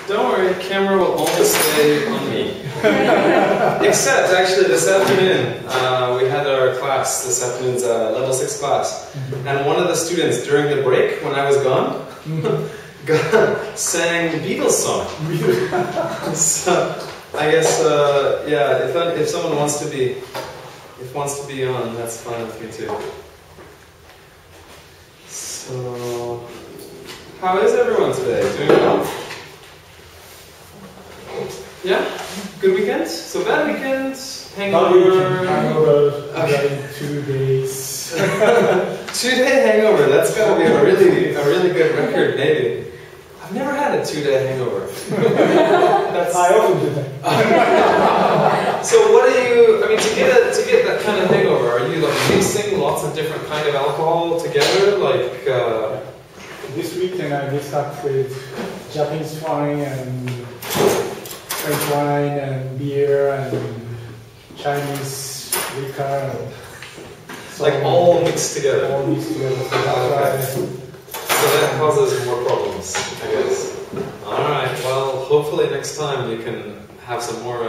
Don't worry, camera will only stay on me. Except, actually, this afternoon, we had our class, this afternoon's level 6 class. And one of the students, during the break, when I was gone, sang Beatles song. So, I guess, yeah, if someone wants to be on, that's fine with me too. So, how is everyone today? Doing well? Yeah? Good weekend? So bad weekend? Hangover? Hangover, okay. 2 days. 2-day hangover, that's gotta be a really good record, maybe. I've never had a 2-day hangover. I often do that. So what do you, I mean, to get that kind of hangover, are you like mixing lots of different kind of alcohol together? Like, this weekend I mixed up with Japanese wine and French wine and beer and Chinese liquor and so like all mixed together? All mixed together. So that's okay. So that causes more problems, I guess. Alright, well, hopefully next time you can have some more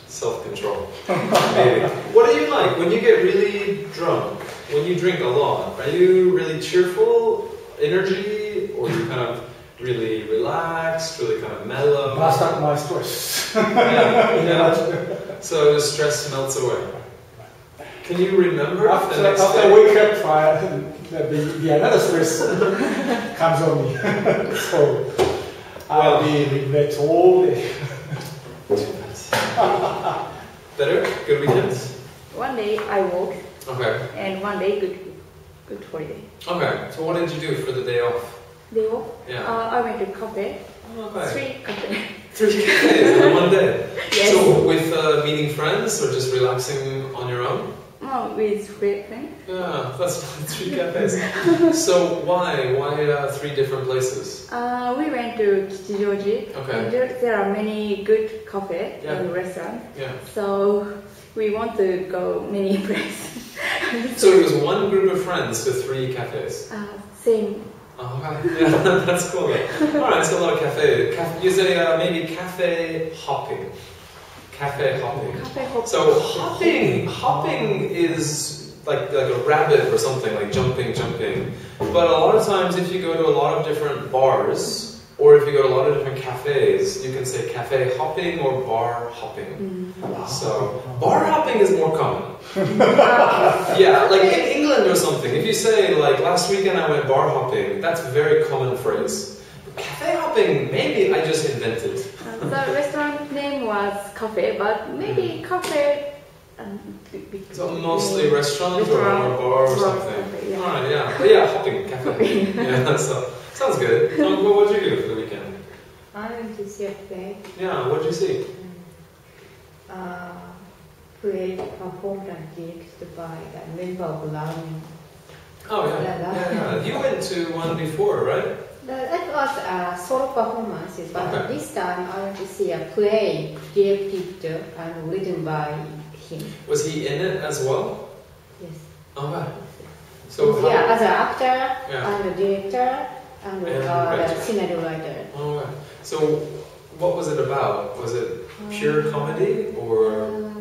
self-control. Maybe. What do you like when you get really drunk? When you drink a lot, are you really cheerful, energy, or you kind of really relaxed, really kind of mellow? Bust up my stress. Yeah. So the stress melts away. Can you remember after I wake up, the another stress comes on me. So I'll be relaxed all day. Better? Good weekends? One day I walk. Okay. And one day good holiday. Okay. So what did you do for the day off? Day off? Yeah. I went to cafe. Okay. 3 cafes. 3 cafes in one day? Yes. So with meeting friends or just relaxing on your own? Oh, with friends. Yeah, that's 3 cafes. So why 3 different places? We went to Kichijoji. Okay. There are many good cafes and restaurants. Yeah. So we want to go many places. So it was one group of friends to 3 cafes? Same. Oh, okay. Yeah, that's cool. Alright, so a lot of cafe. You say maybe cafe hopping. Cafe hopping. Cafe hopping. So hopping is like a rabbit or something, like jumping. But a lot of times if you go to a lot of different bars, or if you go to a lot of different cafes, you can say cafe hopping or bar hopping. So bar hopping is more common. Yeah, like in England or something. If you say like last weekend I went bar hopping, that's a very common phrase. Cafe hopping, maybe I just invented. The restaurant name was cafe, but maybe cafe. So mostly restaurant or bar or something. Cafe, yeah. Alright, yeah. But yeah, hopping, cafe. Yeah, so sounds good. What did you do for the weekend? I went to see a play. Yeah, what did you see? Play performed and directed by the member of Lion. Oh yeah. You went to one before, right? That was a solo performance, but this time I went to see a play directed and written by him. Was he in it as well? Yes. Okay. So yeah, as an actor and a director and the scenario writer. Okay. So what was it about? Was it pure comedy or?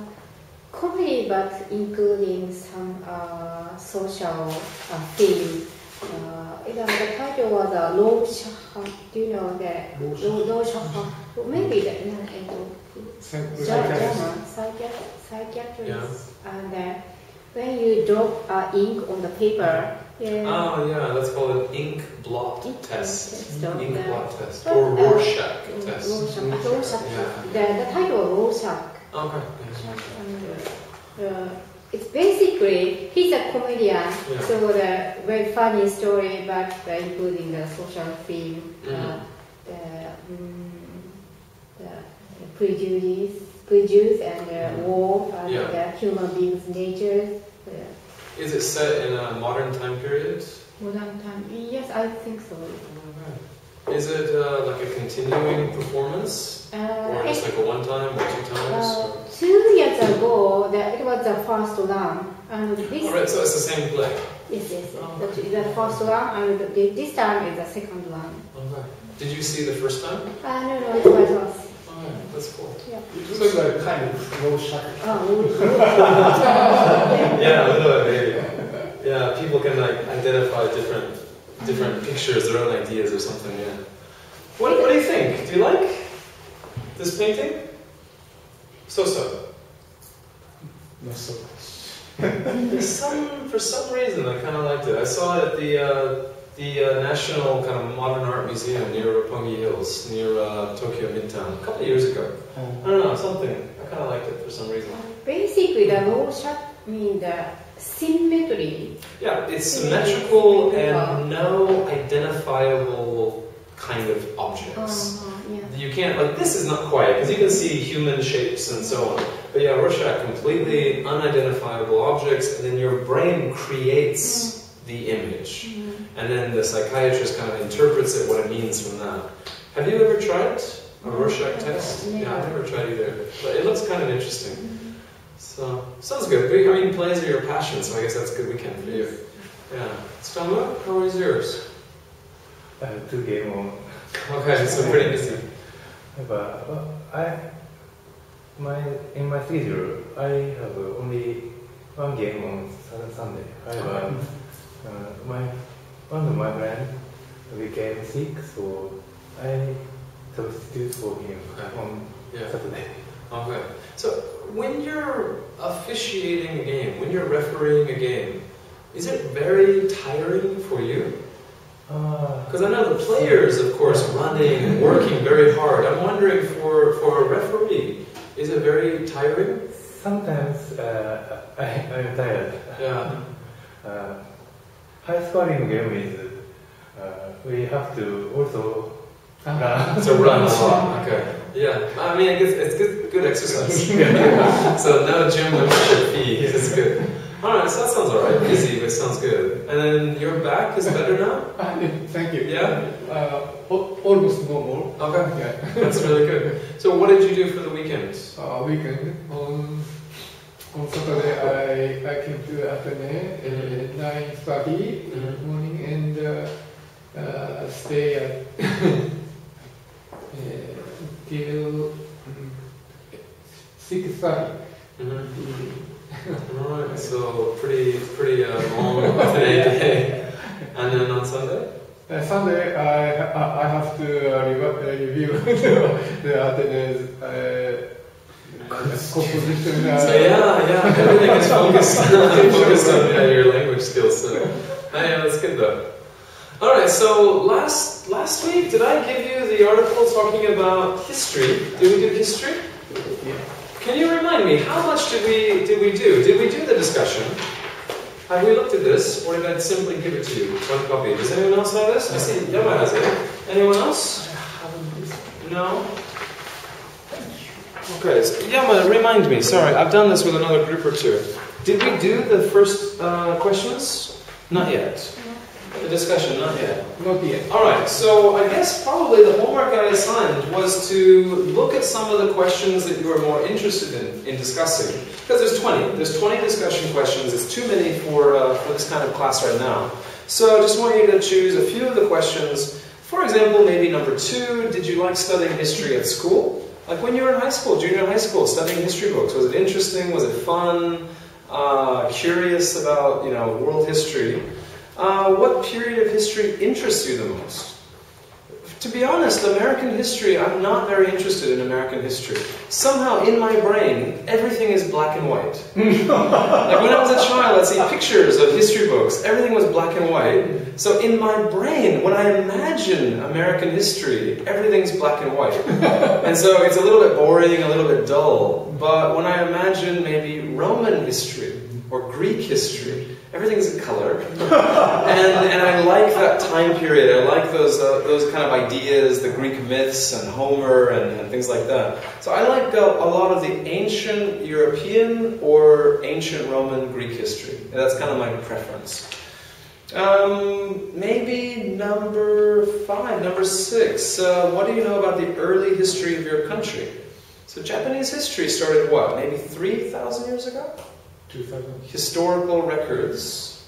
Comedy, but including some social theme. The title was Lo Shaha. Do you know that? Lo Shaha. Maybe the German psychiatrist. And when you drop ink on the paper. Oh yeah, that's called an ink blot test. Ink blot test or Rorschach test. The title Rorschach. Okay. It's basically, he's a comedian, so the very funny story, but including the social theme, the prejudice and war and the human beings' nature. Is it set in a modern time period? Modern time? Yes, I think so. Okay. Is it like a continuing performance? Or just like a one time or 2 times? 2 years ago, it was the first run. And this Alright, so it's the same play? Yes. The first one, and this time is the second one. Okay. Did you see the first time? No, it was us. Oh, that's cool. Yeah. It looks like kind of low shock. Yeah, a little bit maybe. Yeah, people can like identify different pictures, their own ideas or something. Yeah. What do you think? Do you like this painting? So. Not so much. For some reason, I kind of liked it. I saw it at the National kind of Modern Art Museum near Roppongi Hills, near Tokyo Midtown, a couple of years ago. I don't know, something. I kind of liked it for some reason. Basically, the low shot means the symmetry. Yeah, it's symmetrical and no identifiable kind of objects. You can't, like, this is not quiet, because you can see human shapes and so on. But yeah, Rorschach, completely unidentifiable objects, and then your brain creates the image. And then the psychiatrist kind of interprets it, what it means from that. Have you ever tried a Rorschach test? Yeah, I've never tried either. But it looks kind of interesting. So, sounds good. I mean, plays are your passion, so I guess that's a good weekend for you. Yeah. Stama, how was yours? 2 games on. Okay, so pretty busy. But in my schedule, I have only 1 game on Sunday. However, one of my friends became sick, so I substitute for him on Saturday. Okay. So when you're officiating a game, when you're refereeing a game, is it very tiring for you? Because I know the players, of course, running and working very hard. I'm wondering for a referee, is it very tiring? Sometimes I'm tired. Yeah. High scoring game is we have to also run. So run a lot. Okay. Yeah. I mean, it's good exercise. So no gym membership fee. It's good. Alright, so that sounds alright. Busy, but sounds good. And then your back is better now? Thank you. Yeah? Almost normal. Okay. Yeah. That's really good. So what did you do for the weekend? Weekend on Saturday I came to Athene at 9:30 in the morning and stay at till 6:30. Alright, so pretty long today day. And then on Sunday? Sunday I have to review the Athene's composition. So yeah, everything is focused on your language skills. So yeah, that's good though. Alright, so last week, did I give you the article talking about history? Did we do history? Yeah. Can you remind me, how much did we do? Did we do the discussion? Have we looked at this, or did I simply give it to you? One copy. Does anyone else have this? I see Yama has it. Anyone else? No? Okay, so Yama, remind me. Sorry, I've done this with another group or two. Did we do the first questions? Not yet. The discussion, not yet. Not yet. Alright, so I guess probably the homework I assigned was to look at some of the questions that you are more interested in discussing. Because there's 20. There's 20 discussion questions. It's too many for this kind of class right now. So I just want you to choose a few of the questions. For example, maybe number 2, did you like studying history at school? Like when you were in high school, junior high school, studying history books. Was it interesting? Was it fun? Curious about, world history? What period of history interests you the most? To be honest, American history, I'm not very interested in American history. Somehow in my brain, everything is black and white. Like when I was a child, I'd see pictures of history books. Everything was black and white. So in my brain, when I imagine American history, everything's black and white. And so it's a little bit boring, a little bit dull. But when I imagine maybe Roman history or Greek history, everything's in color, and I like that time period. I like those kind of ideas, the Greek myths and Homer and things like that. So I like a lot of the ancient European or ancient Roman Greek history. And that's kind of my preference. Maybe number 5, number 6. What do you know about the early history of your country? So Japanese history started what? Maybe 3,000 years ago? 2000. Historical records.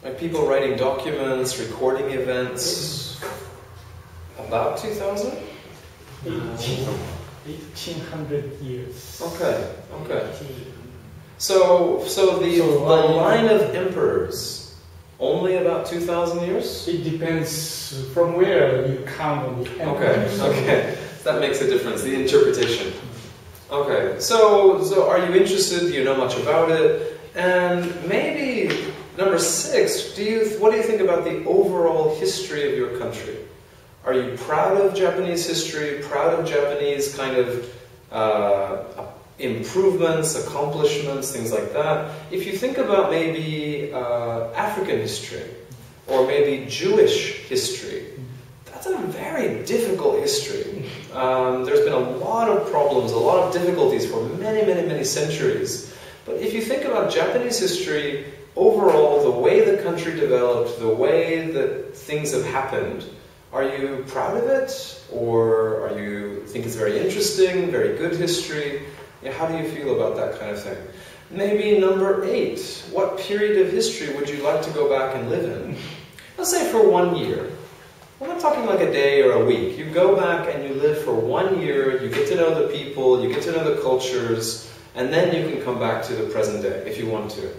Like people writing documents, recording events, about 2000? 1800 years. Okay, okay. So the line of emperors, only about 2,000 years? It depends from where you count on the Okay, okay. That makes a difference, the interpretation. Okay, so are you interested? Do you know much about it? And maybe number 6, what do you think about the overall history of your country? Are you proud of Japanese history, proud of Japanese kind of improvements, accomplishments, things like that? If you think about maybe African history, or maybe Jewish history, that's a very difficult history. There's been a lot of problems, a lot of difficulties for many, many, many centuries. But if you think about Japanese history, overall, the way the country developed, the way that things have happened, are you proud of it? Or are you think it's very interesting, very good history? Yeah, how do you feel about that kind of thing? Maybe number 8, what period of history would you like to go back and live in? Let's say for 1 year. We're not talking like a day or a week. You go back and you live for 1 year, you get to know the people, you get to know the cultures, and then you can come back to the present day if you want to.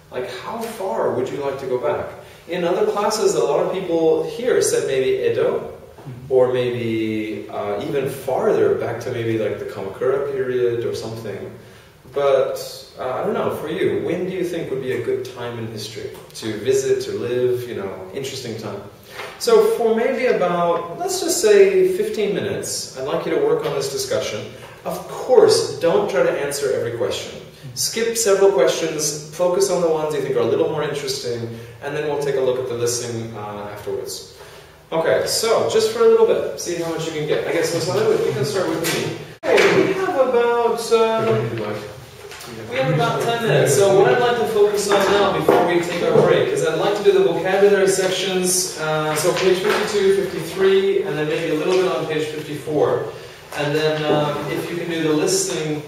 Like, how far would you like to go back? In other classes, a lot of people here said maybe Edo, or maybe even farther, back to maybe like the Kamakura period or something. But I don't know, for you, when do you think would be a good time in history to visit, to live, interesting time? So for maybe about, let's just say 15 minutes, I'd like you to work on this discussion. Of course, don't try to answer every question. Skip several questions, focus on the ones you think are a little more interesting, and then we'll take a look at the listening afterwards. Okay, so just for a little bit, see how much you can get. I guess you can start with me. Okay, we have about 10 minutes. So what I'd like to focus on now before we take our break is I'd like to do the vocabulary sections. So page 52, 53, and then maybe a little bit on page 54. And then if you can do the listening.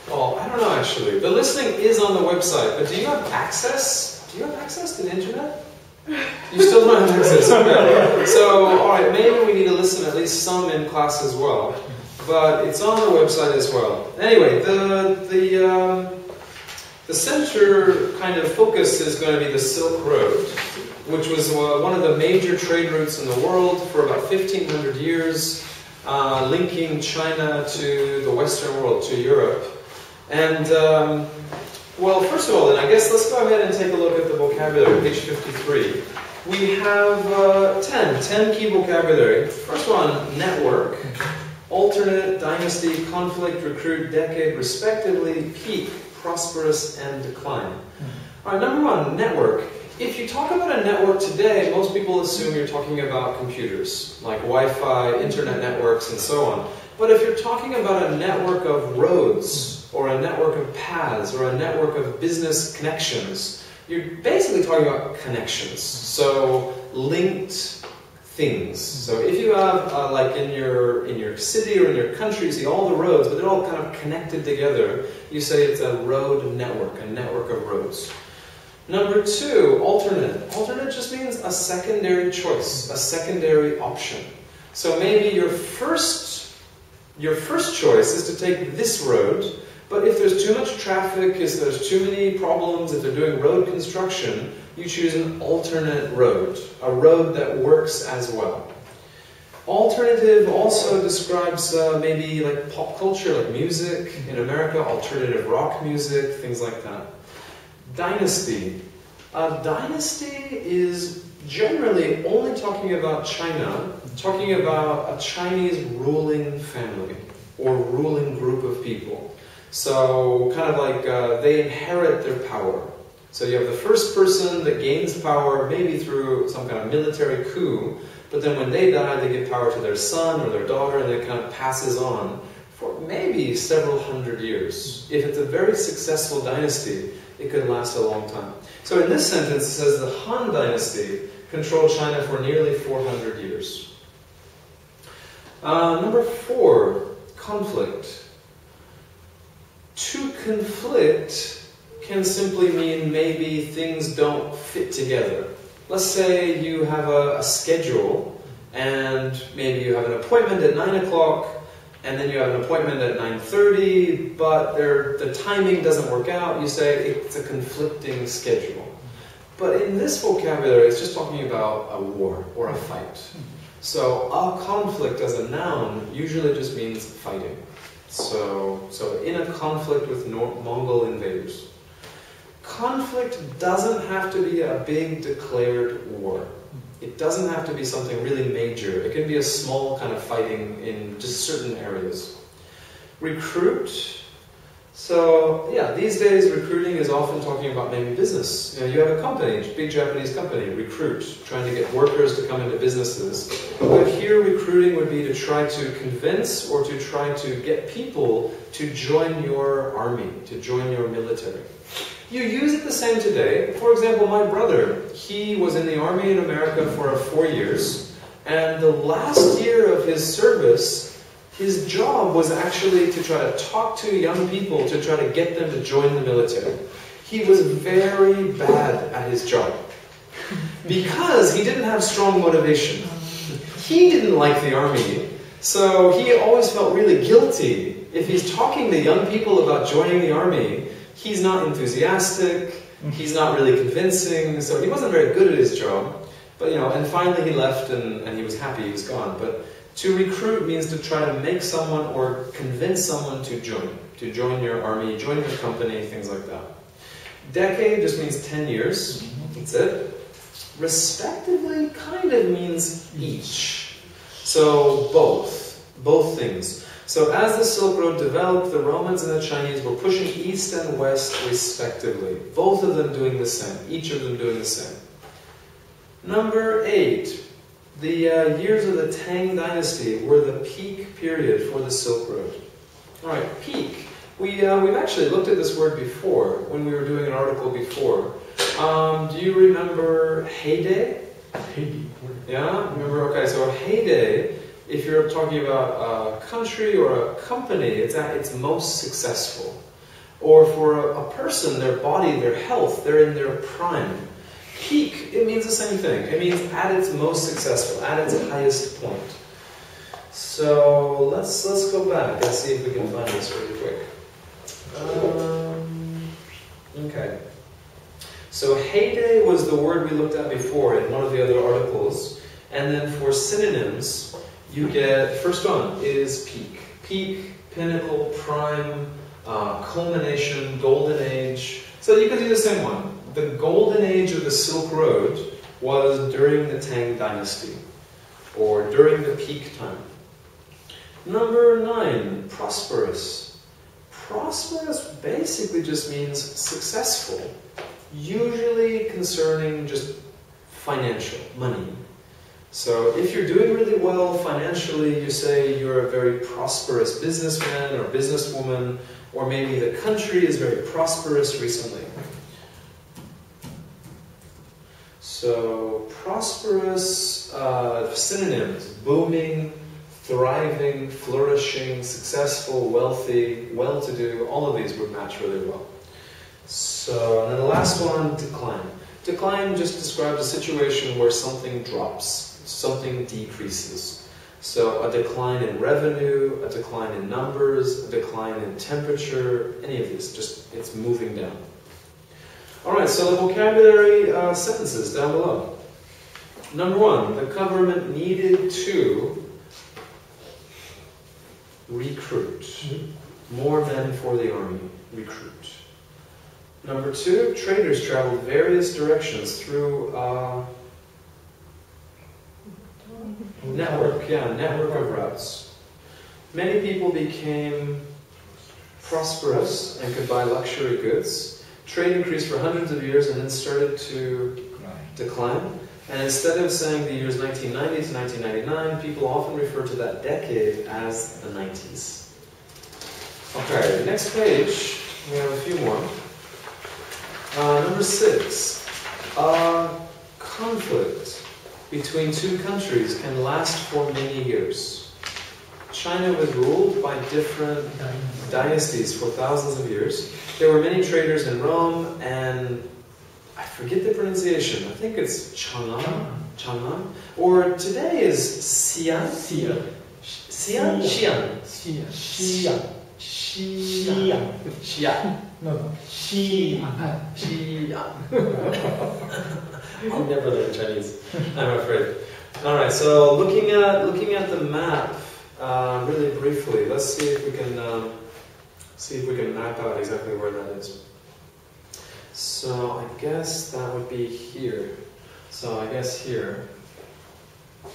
Well, I don't know actually. The listening is on the website, but do you have access? Do you have access to the internet? You still don't have access. Okay. So, alright, maybe we need to listen at least some in class as well. But it's on the website as well. Anyway, the center kind of focus is going to be the Silk Road, which was one of the major trade routes in the world for about 1,500 years, linking China to the Western world, to Europe. And, well, first of all, then, I guess let's go ahead and take a look at the vocabulary, page 53. We have 10 key vocabulary. First one, network, alternate, dynasty, conflict, recruit, decade, respectively, peak, prosperous, and decline. All right, number 1, network. If you talk about a network today, most people assume you're talking about computers, like Wi-Fi, internet networks, and so on. But if you're talking about a network of roads, or a network of paths, or a network of business connections, you're basically talking about connections. So, linked things. So if you have, like in your city or in your country, you see all the roads, but they're all kind of connected together, you say it's a road network, a network of roads. Number 2, alternate. Alternate just means a secondary choice, a secondary option. So maybe your first choice is to take this road, but if there's too much traffic, if there's too many problems, if they're doing road construction, you choose an alternate road, a road that works as well. Alternative also describes maybe like pop culture, like music. In America, alternative rock music, things like that. Dynasty. Dynasty is generally only talking about China, talking about a Chinese ruling family or ruling group of people. So kind of like they inherit their power. So you have the first person that gains power, maybe through some kind of military coup, but then when they die, they give power to their son or their daughter, and it kind of passes on for maybe several hundred years. If it's a very successful dynasty, it could last a long time. So in this sentence, it says the Han Dynasty controlled China for nearly 400 years. Number 4, conflict. Two conflict can simply mean maybe things don't fit together. Let's say you have a schedule, and maybe you have an appointment at 9 o'clock, and then you have an appointment at 9:30, but the timing doesn't work out. You say it's a conflicting schedule. But in this vocabulary, it's just talking about a war or a fight. So a conflict as a noun usually just means fighting. So in a conflict with Mongol invaders. Conflict doesn't have to be a big declared war. It doesn't have to be something really major. It can be a small kind of fighting in just certain areas. Recruit. So yeah, these days recruiting is often talking about maybe business. You have a company, a big Japanese company, Recruit, trying to get workers to come into businesses. But here recruiting would be to try to convince or to try to get people to join your army, to join your military. You use it the same today. For example, my brother, he was in the army in America for 4 years, and the last year of his service, his job was actually to try to talk to young people to try to get them to join the military. He was very bad at his job because he didn't have strong motivation. He didn't like the army, so he always felt really guilty. If he's talking to young people about joining the army, he's not enthusiastic, he's not really convincing, so he wasn't very good at his job. But and finally he left and he was happy he was gone. But to recruit means to try to make someone or convince someone to join your army, join your company, things like that. Decade just means 10 years, that's it. Respectively kind of means each. So both things. So as the Silk Road developed, the Romans and the Chinese were pushing east and west respectively. Both of them doing the same, each of them doing the same. Number 8. The years of the Tang Dynasty were the peak period for the Silk Road. Alright, peak. We've actually looked at this word before, when we were doing an article before. Do you remember heyday? Heyday. Yeah? Remember? Okay, so heyday, if you're talking about a country or a company, it's at its most successful. Or for a person, their body, their health, they're in their prime. Peak, it means the same thing. It means at its most successful, at its highest point. So let's go back and see if we can find this really quick. Okay. So heyday was the word we looked at before in one of the other articles. And then for synonyms, you get, first one is peak. Peak, pinnacle, prime, culmination, golden age. So you can do the same one. The golden age of the Silk Road was during the Tang Dynasty, or during the peak time. Number 9, prosperous. Prosperous basically just means successful, usually concerning just financial, money. So if you're doing really well financially, you say you're a very prosperous businessman or businesswoman, or maybe the country is very prosperous recently. So prosperous synonyms: booming, thriving, flourishing, successful, wealthy, well-to-do. All of these would match really well. So, and then the last one, decline. Decline just describes a situation where something drops, something decreases. So a decline in revenue, a decline in numbers, a decline in temperature, any of these, just it's moving down. Alright, so the vocabulary sentences down below. Number 1, the government needed to recruit. More men for the army. Recruit. Number 2, traders traveled various directions through network of routes. Many people became prosperous and could buy luxury goods. Trade increased for hundreds of years and then started to decline. And instead of saying the years 1990 to 1999, people often refer to that decade as the 90s. Okay, next page, we have a few more. Number 6. Conflict between two countries can last for many years. China was ruled by different dynasties for thousands of years. There were many traders in Rome, and I forget the pronunciation. I think it's Chang'an, or today is Xi'an. Xi'an? Xi'an. No. I'll never learn Chinese, I'm afraid. Alright, so looking at the map, really briefly, let's see if we can map out exactly where that is. So I guess that would be here. So I guess here.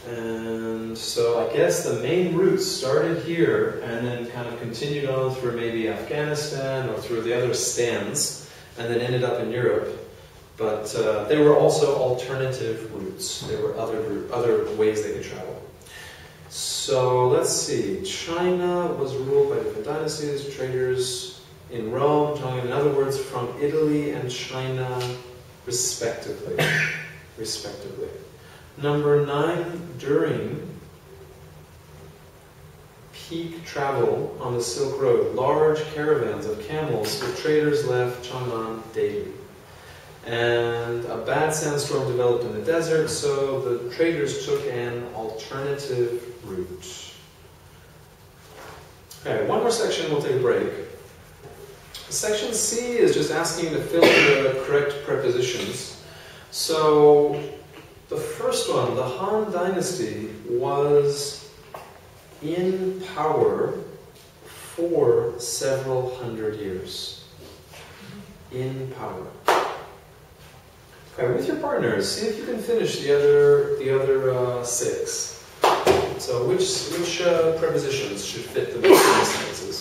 And so I guess the main route started here and then kind of continued on through maybe Afghanistan or through the other stands and then ended up in Europe. But there were also alternative routes. There were other ways they could travel. So let's see. China was ruled by different dynasties, traders in Rome, in other words, from Italy and China, respectively. Number 9, during peak travel on the Silk Road, large caravans of camels with traders left Chang'an daily. And a bad sandstorm developed in the desert, so the traders took an alternative route. Okay, one more section, we'll take a break. Section C is just asking you to fill in the correct prepositions. So, the first one, the Han Dynasty, was in power for several hundred years. In power. Okay, with your partners, see if you can finish the other 6. So, which prepositions should fit the most in these sentences?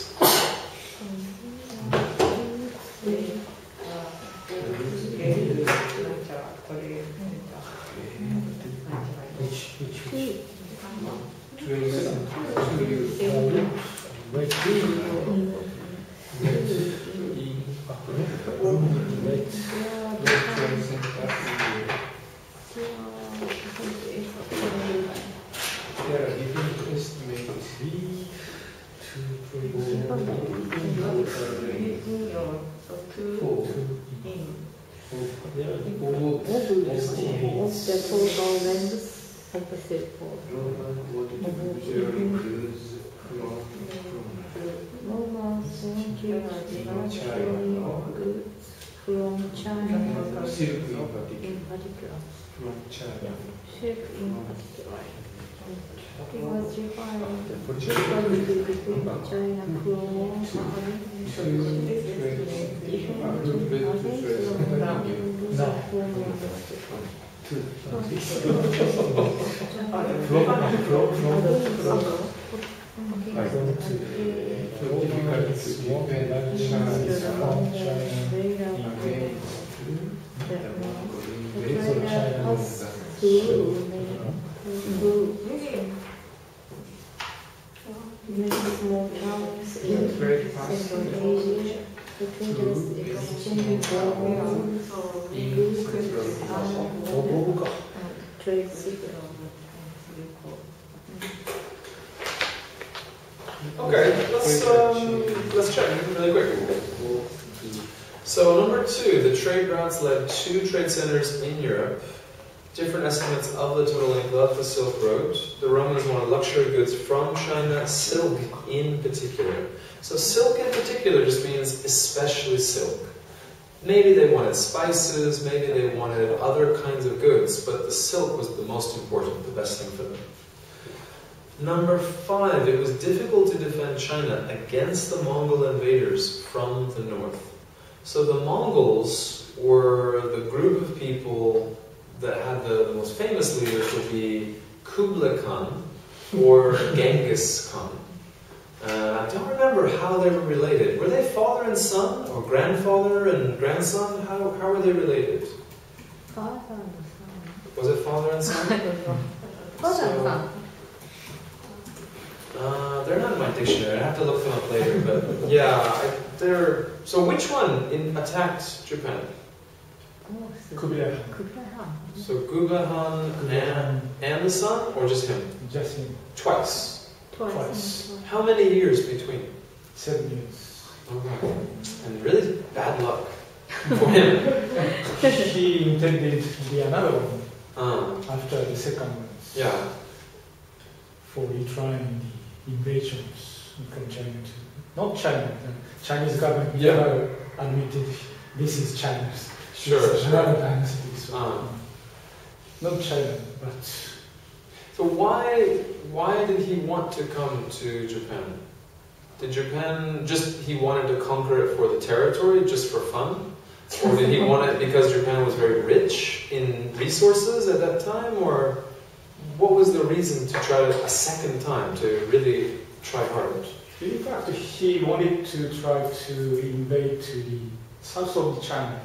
From China in particular. It was refined between China many small towns in Central Asia, the traders exchanging goods and trade secrets. Okay, let's check really quick. So number 2, the trade routes led 2 trade centers in Europe. Different estimates of the total length of the Silk Road. The Romans wanted luxury goods from China, silk in particular. So silk in particular just means especially silk. Maybe they wanted spices, maybe they wanted other kinds of goods, but the silk was the most important, the best thing for them. Number 5, it was difficult to defend China against the Mongol invaders from the north. So the Mongols were the group of people that had the most famous leaders would be Kublai Khan or Genghis Khan. I don't remember how they were related. Were they father and son, or grandfather and grandson? How were they related? Father and son. Was it father and son? I don't know. Father and son. They're not in my dictionary. I have to look them up later. But yeah, they're. So which one attacked Japan? Kublai. So Kublai Khan and the son, or just him? Just him. Twice. Twice. How many years between? 7 years. Okay. And really bad luck for him. He intended to be another one after the second one. Yeah. For trying the invasions from China to not China, the Chinese government never admitted this is China's. Sure. It's another dynasty. So, not China, but. So why did he want to come to Japan? Did Japan he wanted to conquer it for the territory, just for fun? Or did he want it because Japan was very rich in resources at that time? Or what was the reason to try a second time, to really try hard? In fact, he wanted to try to invade to the south of China.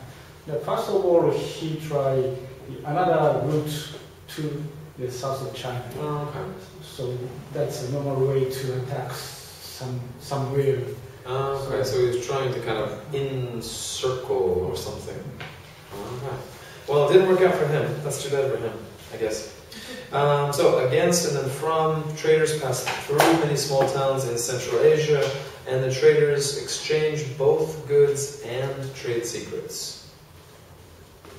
Now, first of all, he tried another route to the south of China. Oh, okay. So that's a normal way to attack somewhere. Okay, so he was trying to kind of encircle or something. Okay. Well, it didn't work out for him. That's too bad for him, I guess. So against and then from, traders passed through many small towns in Central Asia, and the traders exchanged both goods and trade secrets.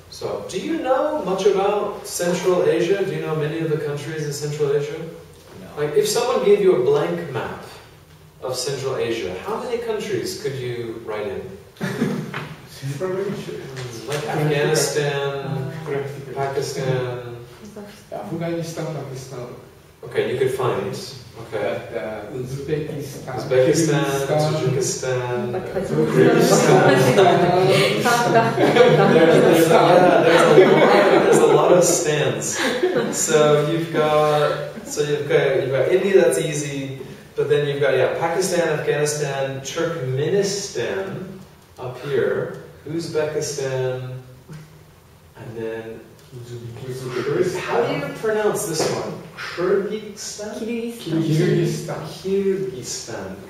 So, do you know much about Central Asia? Do you know many of the countries in Central Asia? No. Like, if someone gave you a blank map of Central Asia, how many countries could you write in? Central Asia. Like Afghanistan, Pakistan. Afghanistan, Pakistan. Okay, you could find. Okay. Uzbekistan. Uzbekistan, Tajikistan. There's a lot of stands. So you've got India, that's easy, but then you've got Pakistan, Afghanistan, Turkmenistan up here, Uzbekistan, and then how do you pronounce this one? Kyrgyzstan?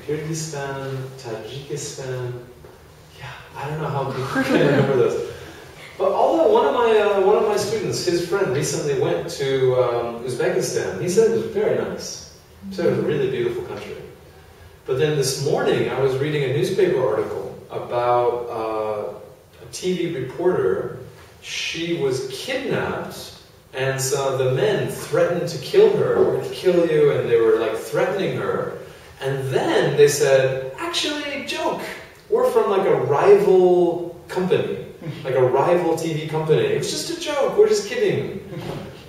Kyrgyzstan, Tajikistan. Yeah, I don't know how people can remember those. But although one of my students, his friend, recently went to Uzbekistan, he said it was very nice. He said it was a really beautiful country. But then this morning, I was reading a newspaper article about a TV reporter. She was kidnapped, and so the men threatened to kill her, we're going to kill you, and they were like threatening her. And then they said, actually, joke, we're from like a rival company, like a rival TV company. It's just a joke, we're just kidding.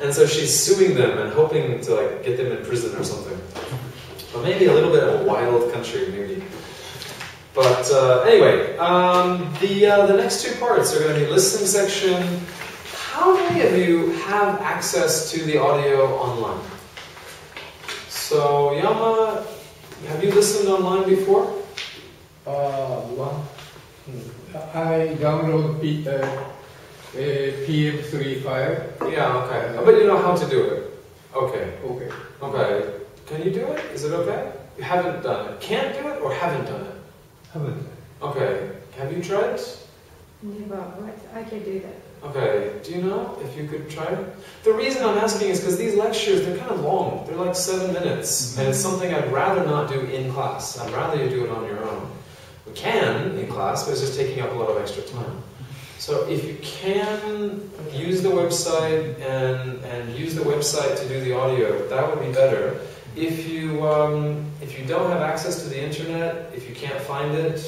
And so she's suing them and hoping to like get them in prison or something. Or maybe a little bit of a wild country, maybe. But anyway, the next two parts are going to be listening section. How many of you have access to the audio online? So, Yama, have you listened online before? One. I download PM3 file. Yeah, okay. But you know how to do it? Okay. Okay. Okay. Can you do it? Is it okay? You haven't done it. Can't do it or haven't done it? Haven't. Okay. Have you tried? Never, but I can do that. Okay. Do you know if you could try it? The reason I'm asking is because these lectures, they're kind of long. They're like 7 minutes. And it's something I'd rather not do in class. I'd rather you do it on your own. We can in class, but it's just taking up a lot of extra time. So if you can use the website and use the website to do the audio, that would be better. If you don't have access to the internet, if you can't find it,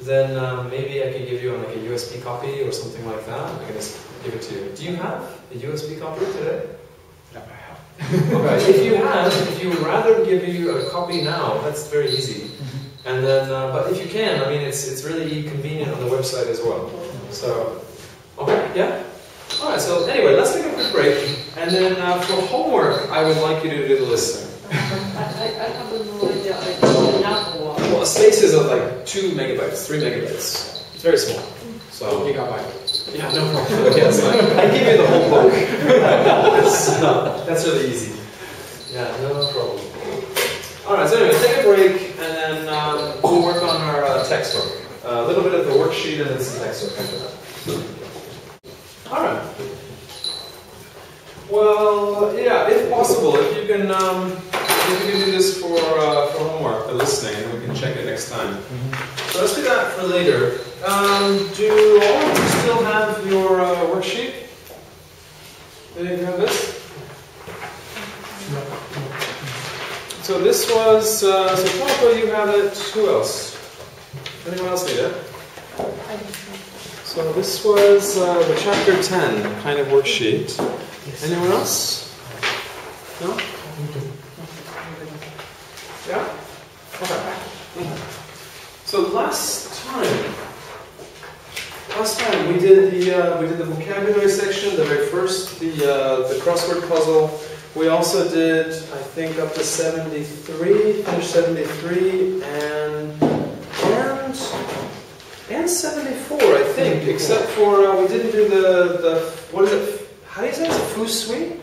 then maybe I could give you like a USB copy or something like that. I can just give it to you. Do you have a USB copy today? Yeah, I have. Okay, if you would rather give you a copy now, that's very easy. And then, but if you can, I mean, it's really convenient on the website as well. So, okay, yeah? Alright, so anyway, let's take a quick break. And then for homework, I would like you to do the listening. I have no idea. Well, space is of like 2 megabytes, 3 megabytes. It's very small. So, Gigabyte. yeah, no problem. Yeah, it's like, I give you the whole book. That's really easy. Yeah, no problem. Alright, so anyway, take a break, and then we'll work on our textbook. A little bit of the worksheet and then some textbook after that. Alright. Well, yeah, if possible, if you can think we can do this for homework, for listening, and we can check it next time. So let's do that for later. Do all of you still have your worksheet? Do you have this? So this was, so Tomoko, you have it. Who else? Anyone else need it? So this was the chapter 10 kind of worksheet. Anyone else? No? Yeah? Okay. So last time we did the vocabulary section, the very first, the crossword puzzle. We also did, I think, up to 73, finished 73, and 74, I think, except for we didn't do the what is it? How do you say it? Feng shui?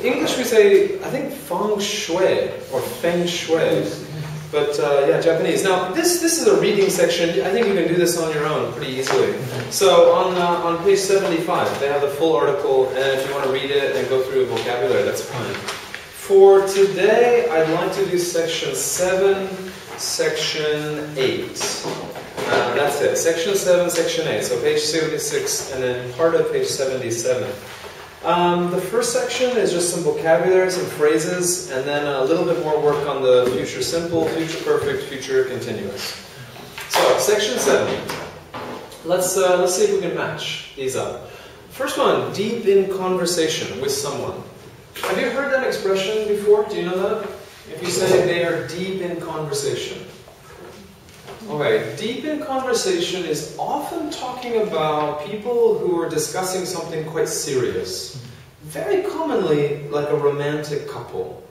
English we say, I think, feng shui or feng shui. But yeah, Japanese. Now this is a reading section. I think you can do this on your own pretty easily. So on page 75, they have the full article, and if you want to read it and go through vocabulary, that's fine. For today, I'd like to do section 7, section 8. That's it. Section 7, section 8. So page 76, and then part of page 77. The first section is just some vocabulary, some phrases, and then a little bit more work on the future simple, future perfect, future continuous. So, section 7. Let's see if we can match these up. First one, deep in conversation with someone. Have you heard that expression before? Do you know that? If you say they are deep in conversation. Okay, deep in conversation is often talking about people who are discussing something quite serious. Very commonly, like a romantic couple.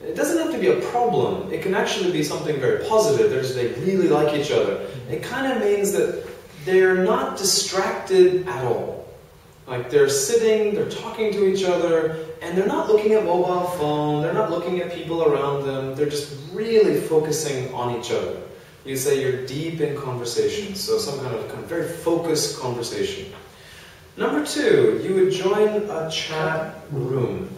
It doesn't have to be a problem. It can actually be something very positive. They really like each other. It kind of means that they're not distracted at all. Like they're sitting, they're talking to each other, and they're not looking at mobile phone, they're not looking at people around them, they're just really focusing on each other. You say you're deep in conversation, so some kind of very focused conversation. Number 2, you would join a chat room.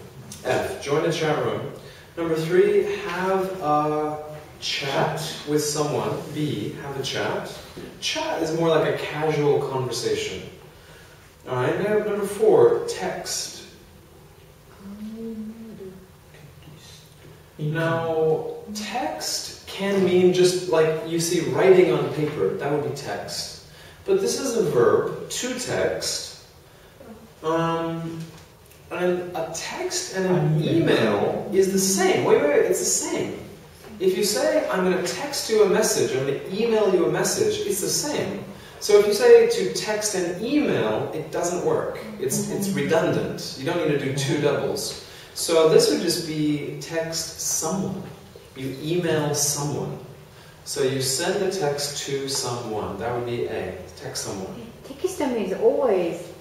F, join a chat room. Number 3, have a chat with someone. B, have a chat. Chat is more like a casual conversation. Alright, number 4, text. Now, text can mean just like you see writing on paper, that would be text. But this is a verb, to text. And a text and an email is the same. Wait, it's the same. If you say, I'm going to text you a message, I'm going to email you a message, it's the same. So if you say to text and email, it doesn't work. It's redundant. You don't need to do 2 doubles. So this would just be text someone. You email someone. So you send a text to someone. That would be A. Text someone. Text means always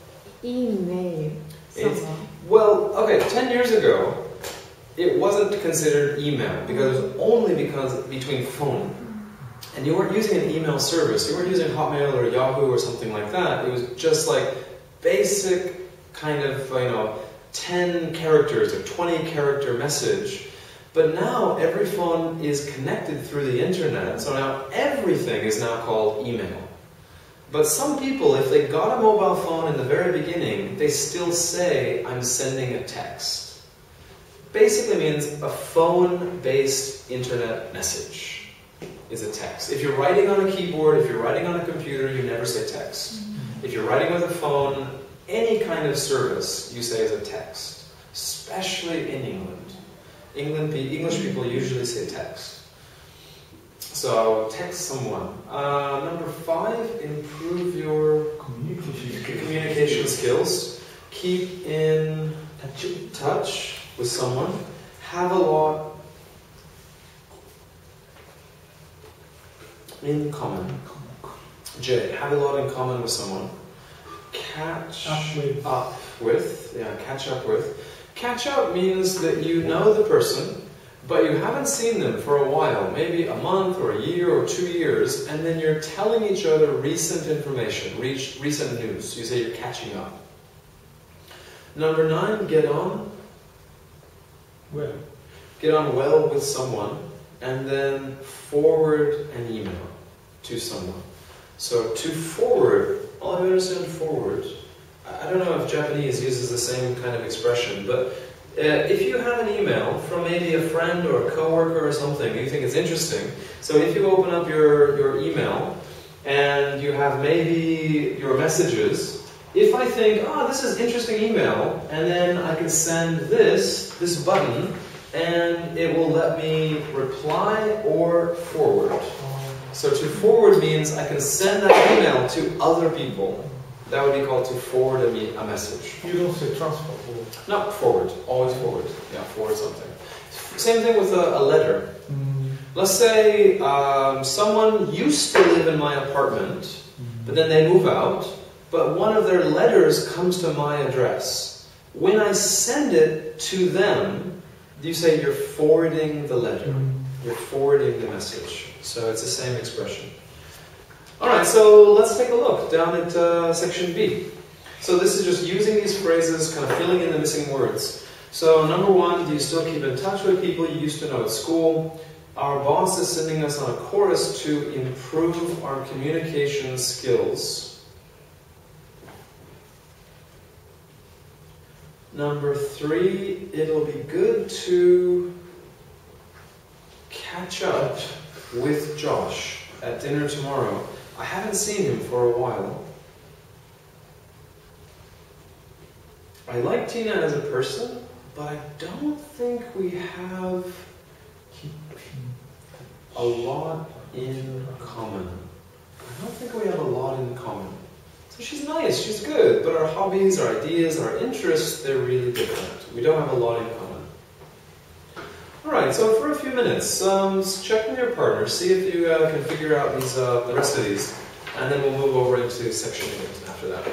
email someone. Well, okay, 10 years ago, it wasn't considered email because it was only between phone. And you weren't using an email service. You weren't using Hotmail or Yahoo or something like that. It was just like basic kind of, 10 characters or 20 character message. But now every phone is connected through the internet, so now everything is now called email. But some people, if they got a mobile phone in the very beginning, they still say, I'm sending a text. Basically means a phone-based internet message is a text. If you're writing on a keyboard, if you're writing on a computer, you never say text. If you're writing with a phone, any kind of service you say is a text, especially in England. English people usually say text. So, text someone. Number 5, improve your communication skills. Keep in touch with someone. Have a lot in common. J, have a lot in common with someone. Catch up with. Catch up with. Catch up means that you know the person, but you haven't seen them for a while, maybe a month or a year or 2 years, and then you're telling each other recent information, recent news. You say you're catching up. Number 9, get on. get on well with someone, and then forward an email to someone. So to forward, all I understand forward, I don't know if Japanese uses the same kind of expression, but if you have an email from maybe a friend or a coworker or something, you think it's interesting, so if you open up your email and you have maybe your messages, if I think, oh, this is interesting email, and then I can send this button, and it will let me reply or forward. So to forward means I can send that email to other people. That would be called to forward a message. You don't say transfer or... Not forward, always forward. Yeah, forward something. Same thing with a letter. Let's say someone used to live in my apartment, but then they move out, but one of their letters comes to my address. When I send it to them, you say you're forwarding the letter. You're forwarding the message. So it's the same expression. Alright, so let's take a look down at section B. So this is just using these phrases, kind of filling in the missing words. So number one, do you still keep in touch with people you used to know at school? Our boss is sending us on a course to improve our communication skills. Number three, it'll be good to catch up with Josh at dinner tomorrow. I haven't seen him for a while. I like Tina as a person, but I don't think we have a lot in common. I don't think we have a lot in common. So she's nice, she's good, but our hobbies, our ideas, our interests, they're really different. We don't have a lot in common. Alright, so for a few minutes, check with your partner, see if you can figure out these, the rest of these, and then we'll move over into section 8 after that.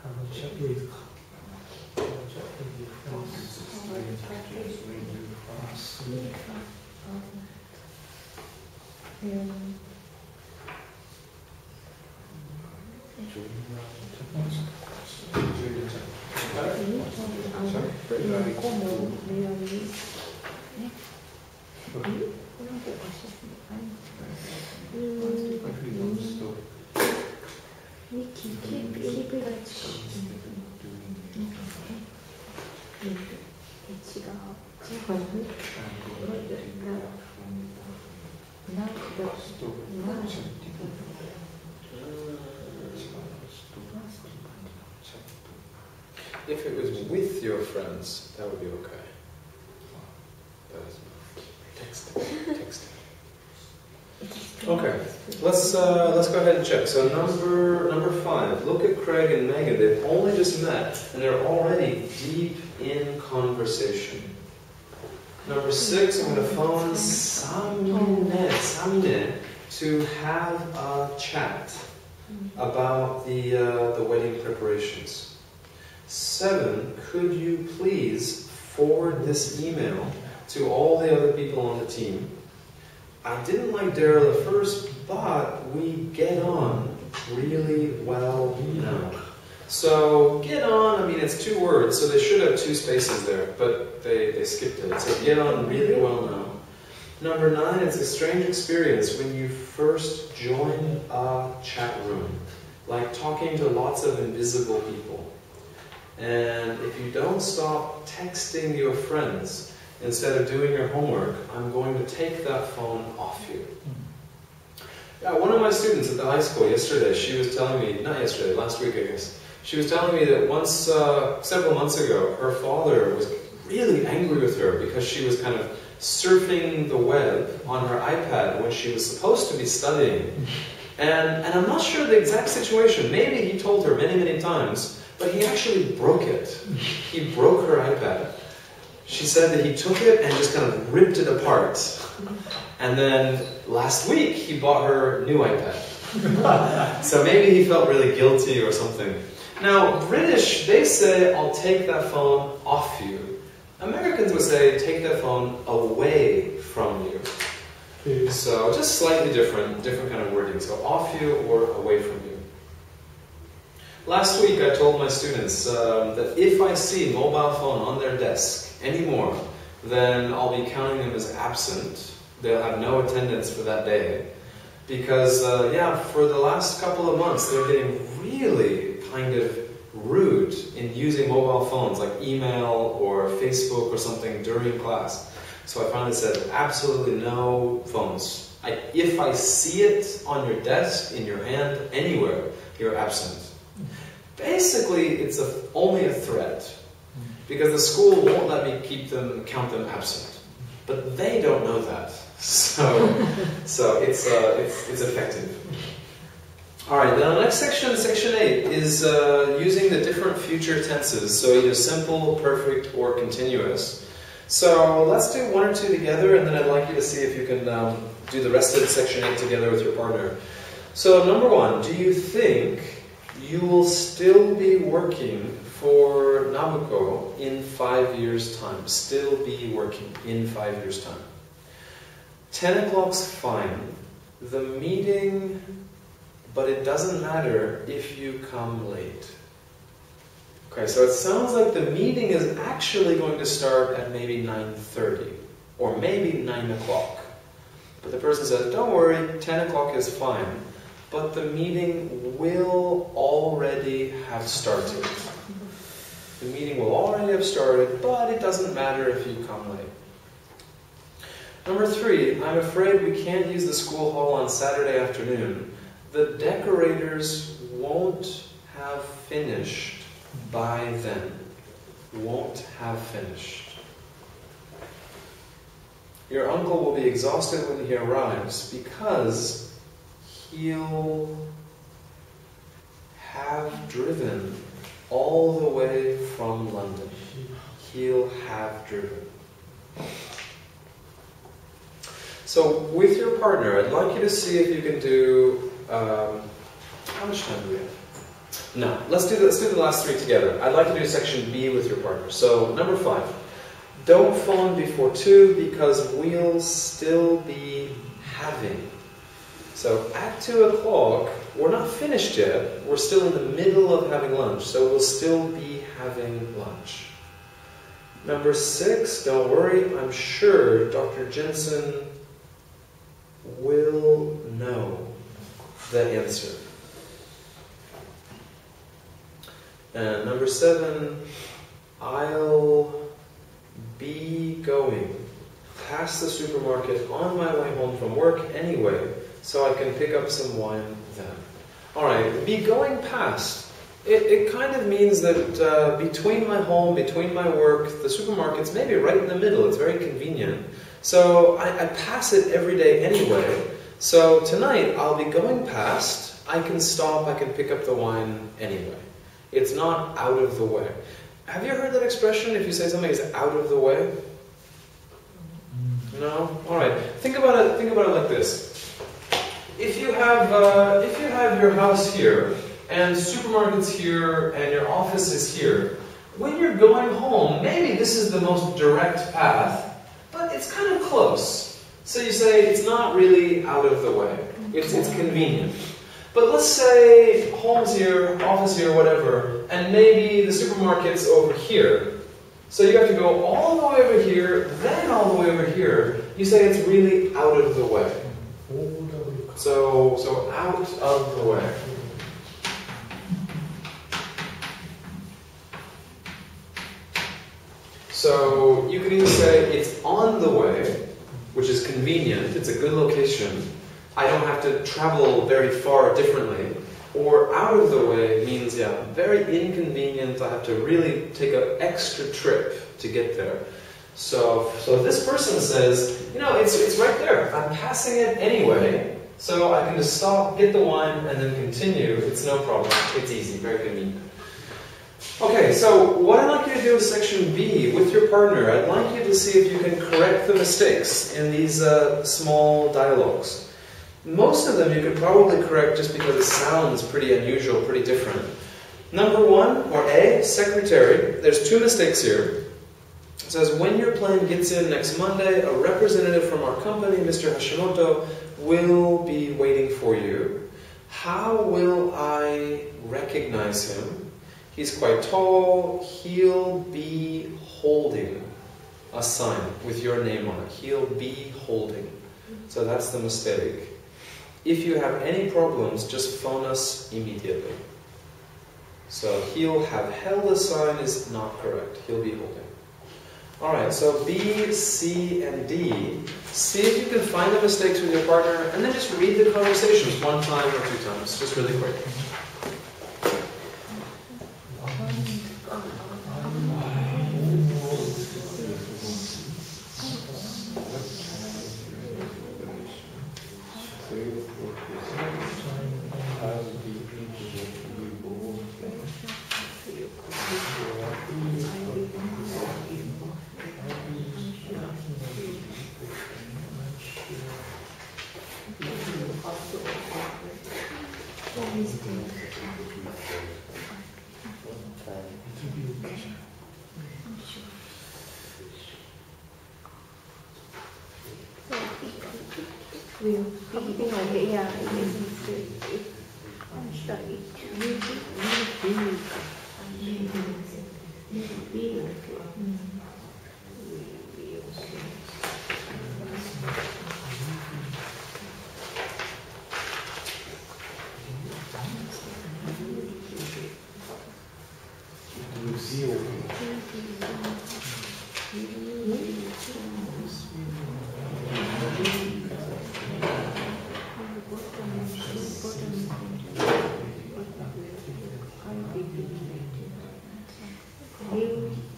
have a chat with your friends. If it was with your friends, that would be okay. That is texting. Okay, let's go ahead and check. So number 5. Look at Craig and Megan. They've only just met, and they're already deep in conversation. Number 6. I'm going to phone Samine to have a chat about the wedding preparations. 7. Could you please forward this email to all the other people on the team? I didn't like Daryl at first, but we get on really well now. So, get on, I mean, it's 2 words, so they should have 2 spaces there, but they skipped it. So, get on really well now. Number 9, it's a strange experience when you first join a chat room, like talking to lots of invisible people. And if you don't stop texting your friends instead of doing your homework, I'm going to take that phone off you. Yeah, one of my students at the high school yesterday, she was telling me, not yesterday, last week I guess, she was telling me that once, several months ago, her father was really angry with her because she was kind of surfing the web on her iPad when she was supposed to be studying. And I'm not sure the exact situation. Maybe he told her many, many times, but he actually broke it. He broke her iPad. She said that he took it and just kind of ripped it apart. And then last week he bought her a new iPad. So maybe he felt really guilty or something. Now, British, they say, I'll take that phone off you. Americans would say, take that phone away from you. So just slightly different kind of wording. So off you or away from you. Last week I told my students that if I see mobile phone on their desk anymore, then I'll be counting them as absent. They'll have no attendance for that day. Because, yeah, for the last couple of months they're getting really kind of rude in using mobile phones like email or Facebook or something during class. So I finally said, absolutely no phones. If I see it on your desk, in your hand, anywhere, you're absent. Basically, it's only a threat, because the school won't let me count them absent. But they don't know that, so it's effective. All right, now the next section, section 8, is using the different future tenses, so either simple, perfect, or continuous. So let's do 1 or 2 together, and then I'd like you to see if you can do the rest of section 8 together with your partner. So number 1, do you think you will still be working for Nabucco in 5 years' time? Still be working in 5 years' time. 10 o'clock's fine. The meeting, but it doesn't matter if you come late. Okay, so it sounds like the meeting is actually going to start at maybe 9:30 or maybe 9 o'clock. But the person says, don't worry, 10 o'clock is fine. But the meeting will already have started. The meeting will already have started, but it doesn't matter if you come late. Number 3, I'm afraid we can't use the school hall on Saturday afternoon. The decorators won't have finished by then. Won't have finished. Your uncle will be exhausted when he arrives because he'll have driven all the way from London. He'll have driven. So with your partner, I'd like you to see if you can do, how much time do we have? Now, let's do the last three together. I'd like to do section B with your partner. So, number 5. Don't phone before 2 because we'll still be having. So, at 2 o'clock, we're not finished yet. We're still in the middle of having lunch. So, we'll still be having lunch. Number 6, don't worry. I'm sure Dr. Jensen will know the answer. And number 7, I'll be going past the supermarket on my way home from work anyway, so I can pick up some wine then. Alright, be going past. It kind of means that between my home, between my work, the supermarket's maybe right in the middle. It's very convenient. So I pass it every day anyway. So tonight I'll be going past. I can stop, I can pick up the wine anyway. It's not out of the way. Have you heard that expression? If you say something is out of the way? No? Alright. Think about it like this. If you have your house here, and supermarkets here, and your office is here, when you're going home, maybe this is the most direct path, but it's kind of close. So you say it's not really out of the way. It's convenient. But let's say home's here, office here, whatever, and maybe the supermarket's over here. So you have to go all the way over here, then all the way over here. You say it's really out of the way. So out of the way. So you could either say it's on the way, which is convenient, it's a good location. I don't have to travel very far differently. Or out of the way means, yeah, very inconvenient. I have to really take an extra trip to get there. So this person says, you know, it's right there. I'm passing it anyway. So I can just stop, get the wine, and then continue. It's no problem. It's easy, very convenient. Okay, so what I'd like you to do is section B with your partner. I'd like you to see if you can correct the mistakes in these small dialogues. Most of them you could probably correct just because it sounds pretty unusual, pretty different. Number 1, or A, secretary. There's 2 mistakes here. It says, when your plane gets in next Monday, a representative from our company, Mr. Hashimoto, will be waiting for you. How will I recognize him? He's quite tall. He'll be holding a sign with your name on it. He'll be holding. So that's the mistake. If you have any problems, just phone us immediately. So he'll have held a sign is not correct. He'll be holding. Alright, so B, C, and D. See if you can find the mistakes with your partner, and then just read the conversations 1 time or 2 times, just really quick.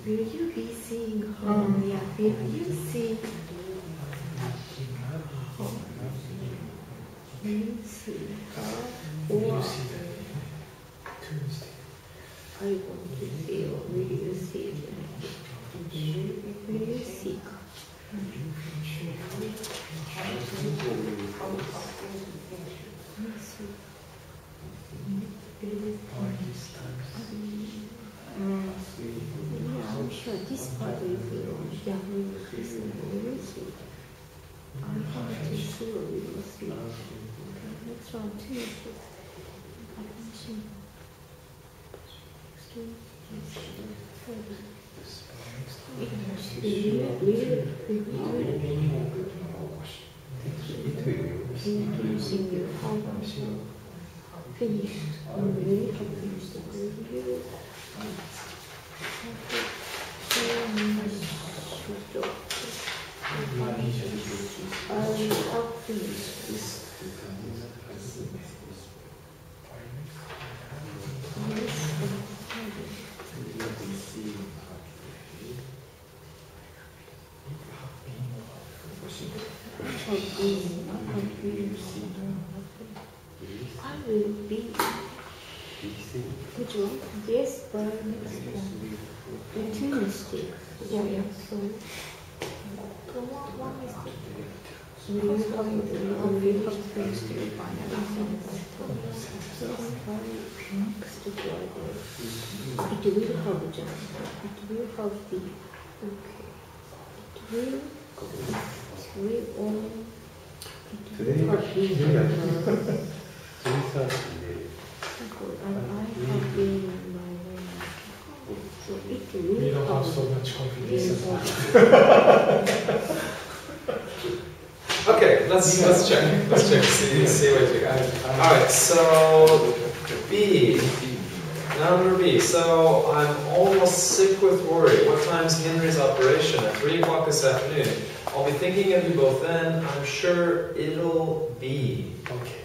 Will you be seeing her? Yeah, will you see her? Will you see her? Or I want to see her. Will you see her? Will you see her? Will you see her? Which one? Yes, but next one. The two mistake. Yeah, yeah. So one mistake. We have to mistake. So next to it will have just. It will have the. Okay. It will on. Today, I have been in my way. So it will We don't have have so much confidence. Okay, let's check. Let's check. See what you got. All right. So B, number B. So I'm almost sick with worry. What time's Henry's operation? At 3 o'clock this afternoon. I'll be thinking of you both then. I'm sure it'll be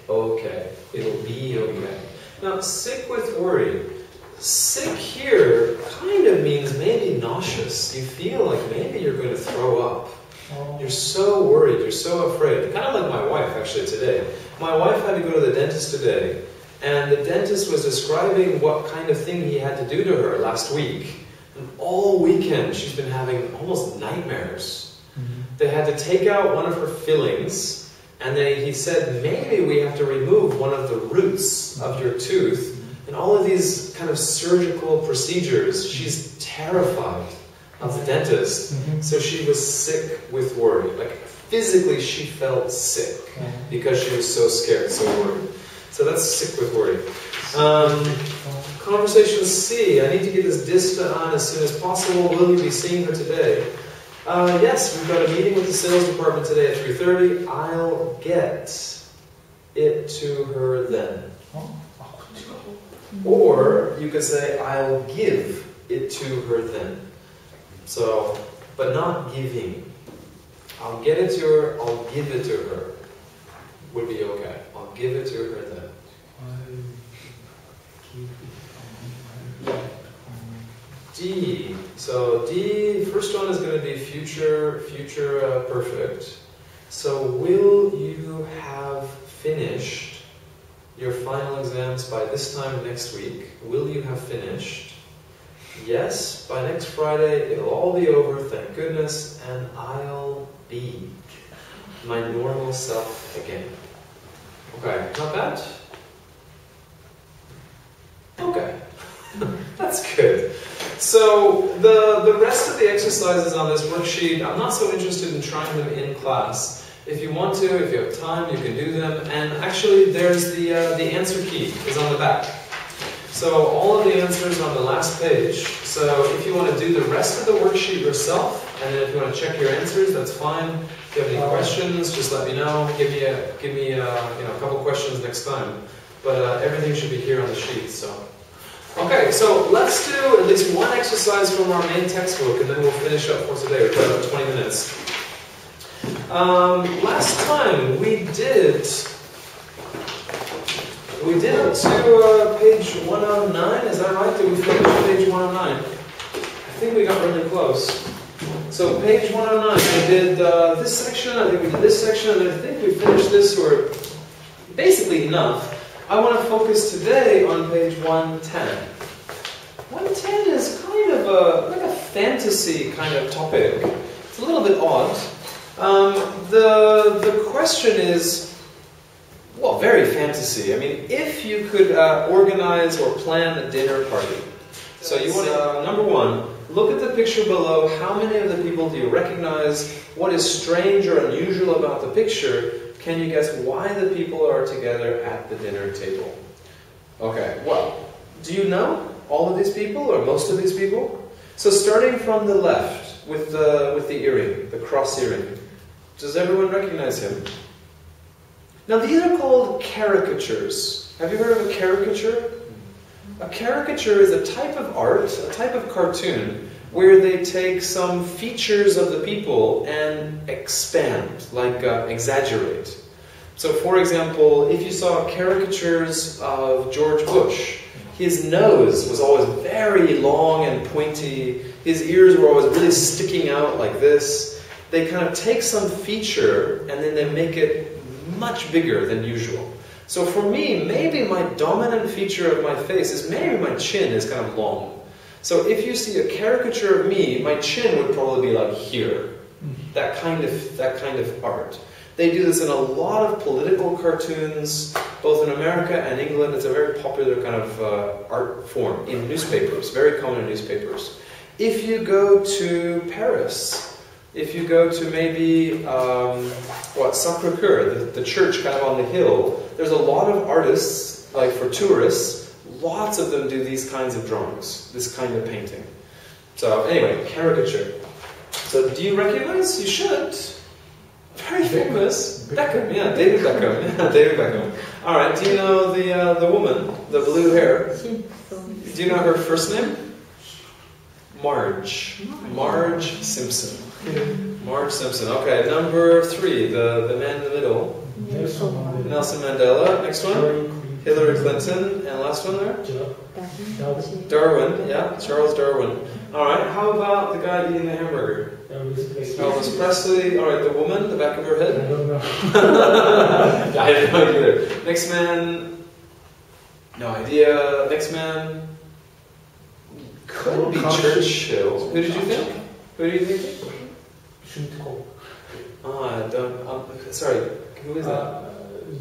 okay. It'll be okay. Now, sick with worry. Sick here kind of means maybe nauseous. You feel like maybe you're going to throw up. You're so worried, you're so afraid. Kind of like my wife actually today. My wife had to go to the dentist today, and the dentist was describing what kind of thing he had to do to her last week. And all weekend she's been having almost nightmares. They had to take out one of her fillings, and he said, maybe we have to remove one of the roots of your tooth. And all of these kind of surgical procedures, she's terrified of the dentist. So she was sick with worry. Like physically she felt sick because she was so scared, so worried. So that's sick with worry. Conversation C. I need to get this disc to Anne as soon as possible. Will you be seeing her today? Yes, we've got a meeting with the sales department today at 3:30. I'll get it to her then. Or you could say, I'll give it to her then. So, but not giving. I'll get it to her, I'll give it to her. Would be okay. I'll give it to her then. D. So D, first one is going to be future perfect. So will you have finished your final exams by this time next week? Will you have finished? Yes, by next Friday it'll all be over, thank goodness, and I'll be my normal self again. Okay, not bad? Okay, that's good. So the rest of the exercises on this worksheet, I'm not so interested in trying them in class. If you want to, if you have time, you can do them. And actually, there's the answer key is on the back. So all of the answers on the last page. So if you want to do the rest of the worksheet yourself, and then if you want to check your answers, that's fine. If you have any questions, just let me know. Give me a couple questions next time. But everything should be here on the sheet. So. Okay, so let's do at least one exercise from our main textbook, and then we'll finish up for today. We've got about 20 minutes. Last time we did to page 109. Is that right? Did we finish page 109? I think we got really close. So page 109, we did this section. I think we did this section, and I think we finished this, or basically enough. I want to focus today on page 110. 110 is kind of like a fantasy kind of topic. It's a little bit odd. The question is, well, very fantasy. I mean, if you could organize or plan a dinner party. So you want to, number one, look at the picture below. How many of the people do you recognize? What is strange or unusual about the picture? can you guess why the people are together at the dinner table? Okay, well, do you know all of these people or most of these people? So starting from the left with the earring, the cross earring, does everyone recognize him? Now these are called caricatures. Have you heard of a caricature? A caricature is a type of art, a type of cartoon, where they take some features of the people and expand, like exaggerate. So for example, if you saw caricatures of George Bush, his nose was always very long and pointy, his ears were always really sticking out like this. They kind of take some feature and then they make it much bigger than usual. So for me, maybe my dominant feature of my face is maybe my chin is kind of long. So if you see a caricature of me, my chin would probably be like here. That kind of art. They do this in a lot of political cartoons, both in America and England. It's a very popular kind of art form in newspapers, very common in newspapers. If you go to Paris, if you go to maybe, Sacré-Cœur, the church kind of on the hill, there's a lot of artists, like for tourists, lots of them do these kinds of drawings, this kind of painting. So anyway, caricature. So do you recognize? You should. Very famous. Beckham, yeah, David Beckham. Yeah, David Beckham. Alright, do you know the woman, the blue hair? Do you know her first name? Marge. Marge Simpson. Marge Simpson. Okay, number 3, the man in the middle. Nelson Mandela. Next one. Hillary Clinton. And last one there? Darwin. Yeah, Charles Darwin. Alright, how about the guy eating the hamburger? Elvis Presley. Alright, the woman, the back of her head? I don't know. I don't know either. Next man. No idea. Next man. Could be Churchill. Who did you think? Who do you think? Sorry, who is that?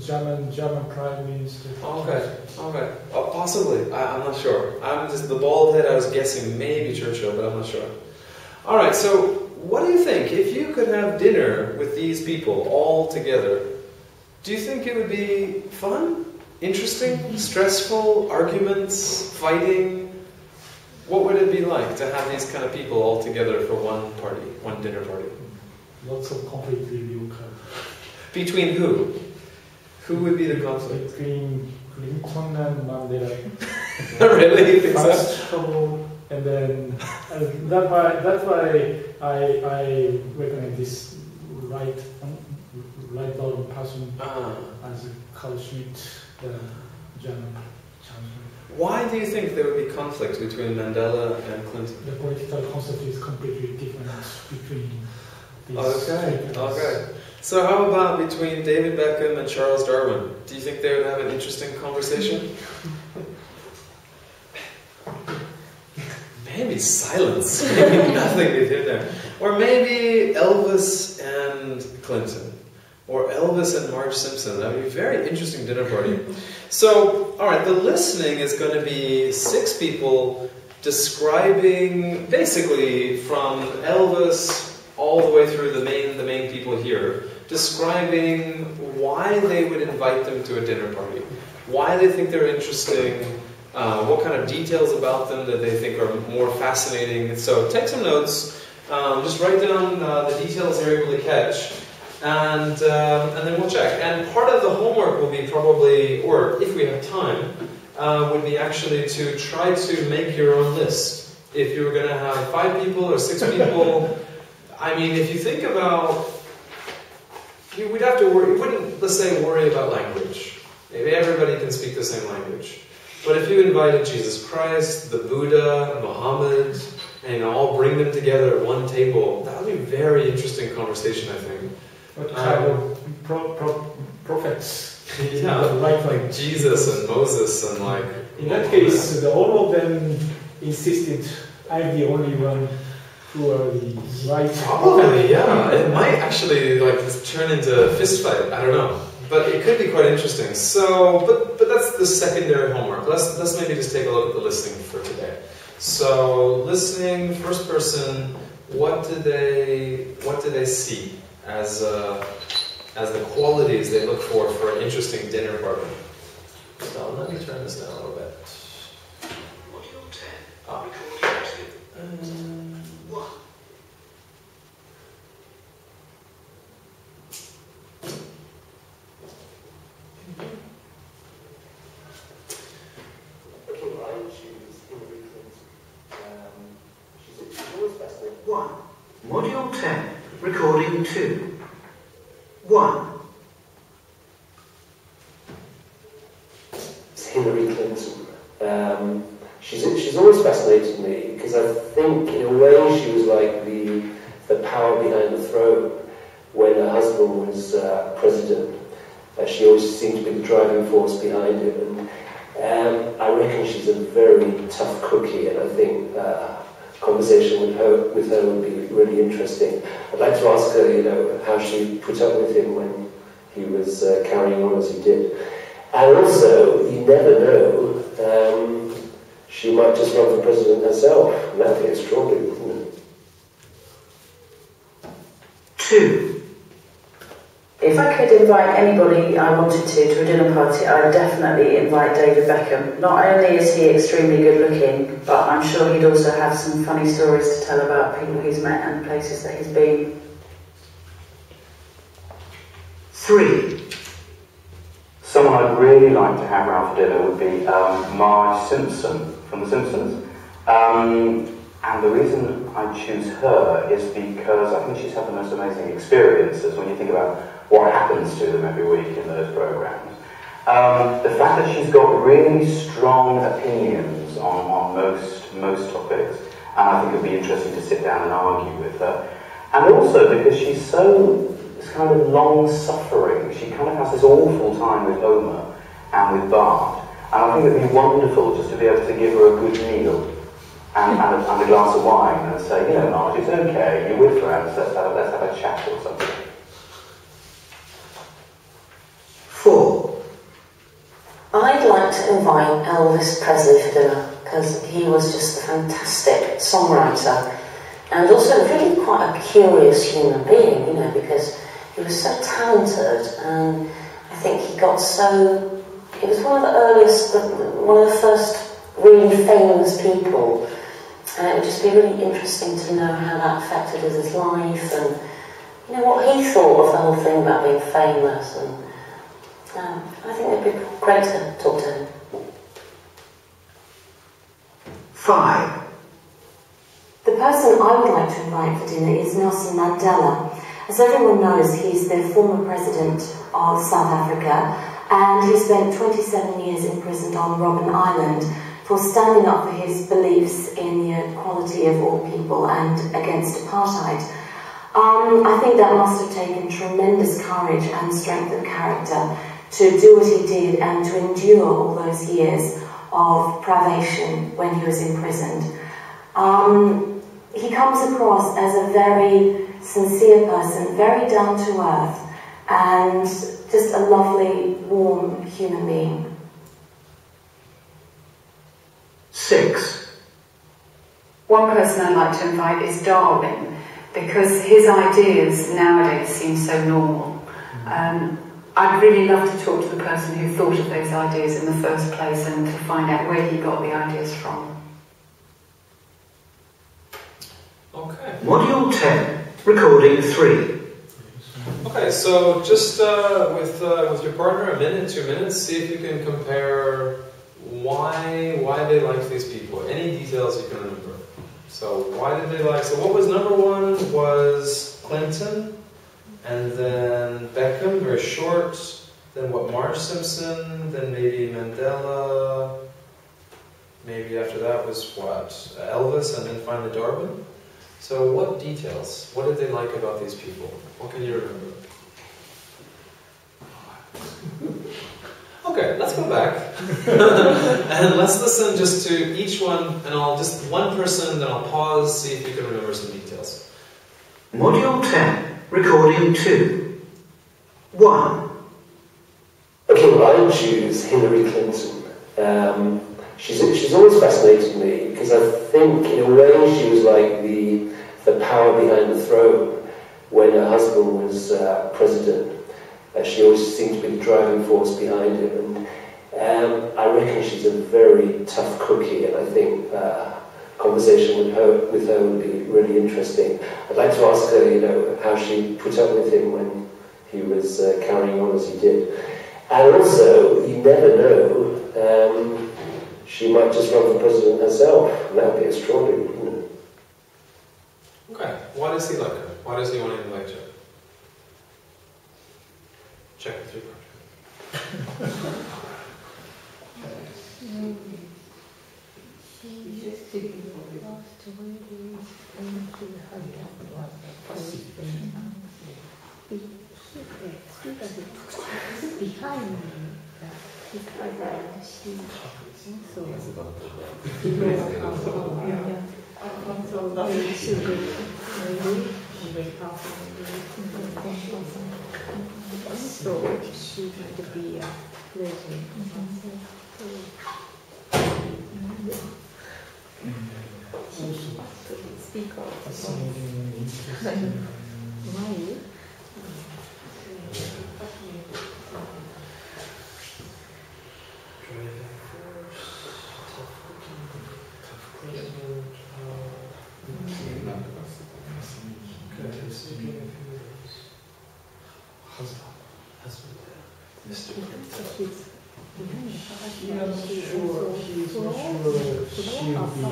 German Prime Minister. Okay. Possibly. I'm not sure. I'm just the bald head. I was guessing maybe Churchill, but I'm not sure. All right. So, what do you think if you could have dinner with these people all together? Do you think it would be fun, interesting, stressful, arguments, fighting? What would it be like to have these kind of people all together for one party, one dinner party? Lots of conflict will occur. Between who? Who would be the conflict? Between Clinton and Mandela. Really? You think so? First trouble, and then that's why I recommend this right bottom person as Carl Schmitt, the German chancellor. Why do you think there would be conflict between Mandela and Clinton? The political concept is completely different between these Okay. So how about between David Beckham and Charles Darwin? Do you think they would have an interesting conversation? Maybe silence. Maybe nothing to hear there. Or maybe Elvis and Clinton. Or Elvis and Marge Simpson. That would be a very interesting dinner party. So, alright, the listening is going to be 6 people describing, basically, from Elvis all the way through the main people here, describing why they would invite them to a dinner party, why they think they're interesting, what kind of details about them that they think are more fascinating. So take some notes, just write down the details you're able to catch, and then we'll check. And part of the homework will be probably, or if we have time, would be actually to try to make your own list. If you were going to have 5 people or 6 people, I mean, if you think about, we'd have to worry, we wouldn't, let's say, worry about language. Maybe everybody can speak the same language. But if you invited Jesus Christ, the Buddha, Muhammad, and all bring them together at one table, that would be a very interesting conversation, I think. What kind of prophets? Yeah, like Jesus and Moses and like... In that case, all of them insisted, I'm the only one who are the right... Probably, yeah. It might actually like turn into a fist fight, I don't know. But it could be quite interesting. So, but that's the secondary homework. Let's maybe just take a look at the listening for today. So, listening, first person, what did they see as as the qualities they look for an interesting dinner partner. So let me turn this down a little bit. Module 10. Ah. Recording 1. Okay, I choose Hillary Clinton. She's always fascinated. 1. Module 10. Recording 2. 1. It's Hillary Clinton. She's always fascinated me because I think in a way she was like the power behind the throne when her husband was president. She always seemed to be the driving force behind it, and I reckon she's a very tough cookie, and I think conversation with her would be really interesting. I'd like to ask her, how she put up with him when he was carrying on as he did. And also, you never know, she might just run for president herself. That'd be extraordinary, wouldn't it? 2. If I could invite anybody I wanted to a dinner party, I'd definitely invite David Beckham. Not only is he extremely good looking, but I'm sure he'd also have some funny stories to tell about people he's met and places that he's been. 3. Someone I'd really like to have around for dinner would be Marge Simpson from The Simpsons. And the reason I choose her is because I think she's had the most amazing experiences when you think about what happens to them every week in those programs. The fact that she's got really strong opinions on most topics, and I think it'd be interesting to sit down and argue with her. And also because she's it's kind of long-suffering. She kind of has this awful time with Homer and with Bart, and I think it'd be wonderful just to be able to give her a good meal and a glass of wine and say, Marge, it's okay, you're with friends, let's have a chat or something. 4. I'd like to invite Elvis Presley for dinner because he was just a fantastic songwriter and also really quite a curious human being, because he was so talented, and I think he got he was one of the first really famous people, and it would just be really interesting to know how that affected his life and what he thought of the whole thing about being famous, and I think it'd be great to talk to him. 5. The person I would like to invite for dinner is Nelson Mandela. As everyone knows, he's the former president of South Africa, and he spent 27 years imprisoned on Robben Island for standing up for his beliefs in the equality of all people and against apartheid. I think that must have taken tremendous courage and strength of character to do what he did and to endure all those years of privation when he was imprisoned. He comes across as a very sincere person, very down to earth, and just a lovely, warm human being. 6. One person I'd like to invite is Darwin, because his ideas nowadays seem so normal. I'd really love to talk to the person who thought of those ideas in the first place and to find out where he got the ideas from. Okay. Module 10, recording 3. Okay, so just with your partner, a minute, 2 minutes, see if you can compare why they liked these people. Any details you can remember. So why did they like? So what was number 1 was Clinton, and then Beckham, very short. Then what? Marge Simpson. Then maybe Mandela. Maybe after that was what? Elvis, and then finally Darwin. So what details? What did they like about these people? What can you remember? Okay, let's go back and let's listen just to each one, and I'll just one person, then I'll pause, see if you can remember some details. Module 10, recording 2. 1. Okay, well, I choose Hillary Clinton. She's always fascinated me because I think, in a way, she was like the power behind the throne when her husband was president. She always seemed to be the driving force behind him, and I reckon she's a very tough cookie, and I think conversation with her would be really interesting. I'd like to ask her, how she put up with him when he was carrying on as he did. And also, you never know, she might just run for president herself, and that would be extraordinary, wouldn't it? Okay, why does he like her? Why does he want to invite her? Check the 3 part. Behind his other she so she would be a pleasure. Speak of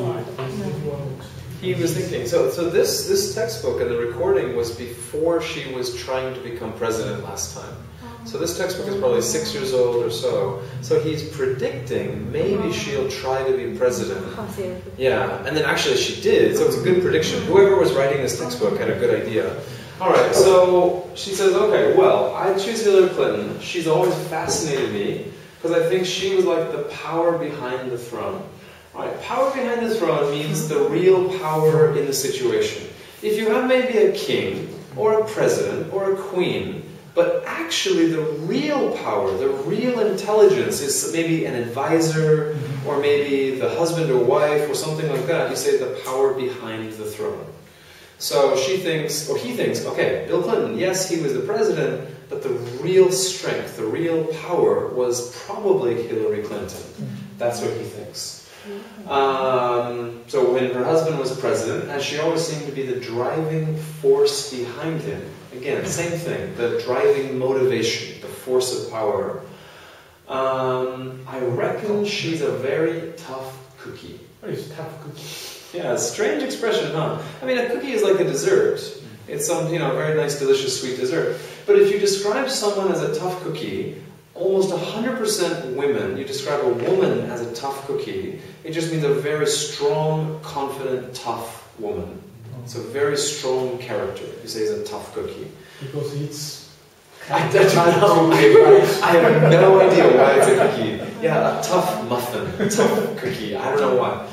why? He was thinking, so this textbook and the recording was before she was trying to become president last time. So this textbook is probably 6 years old or so. So he's predicting maybe she'll try to be president. Yeah, and then actually she did, so it's a good prediction. Whoever was writing this textbook had a good idea. Alright, so she says, okay, well, I choose Hillary Clinton. She's always fascinated me because I think she was like the power behind the throne. Right, power behind the throne means the real power in the situation. If you have maybe a king, or a president, or a queen, but actually the real power, the real intelligence is maybe an advisor, or maybe the husband or wife, or something like that, you say the power behind the throne. So she thinks, or he thinks, okay, Bill Clinton, yes, he was the president, but the real strength, the real power was probably Hillary Clinton. That's what he thinks. So when her husband was president, and she always seemed to be the driving force behind him, again, same thing, the driving motivation, the force of power, I reckon she's a very tough cookie. What is tough cookie? Yeah, strange expression, huh? I mean, a cookie is like a dessert. It's some, very nice, delicious, sweet dessert. But if you describe someone as a tough cookie, almost 100% women, you describe a woman as a tough cookie, it just means a very strong, confident, tough woman. It's a very strong character. You say it's a tough cookie. Because it's... I don't know. I have no idea why it's a cookie. Yeah, a tough muffin, a tough cookie. I don't know why.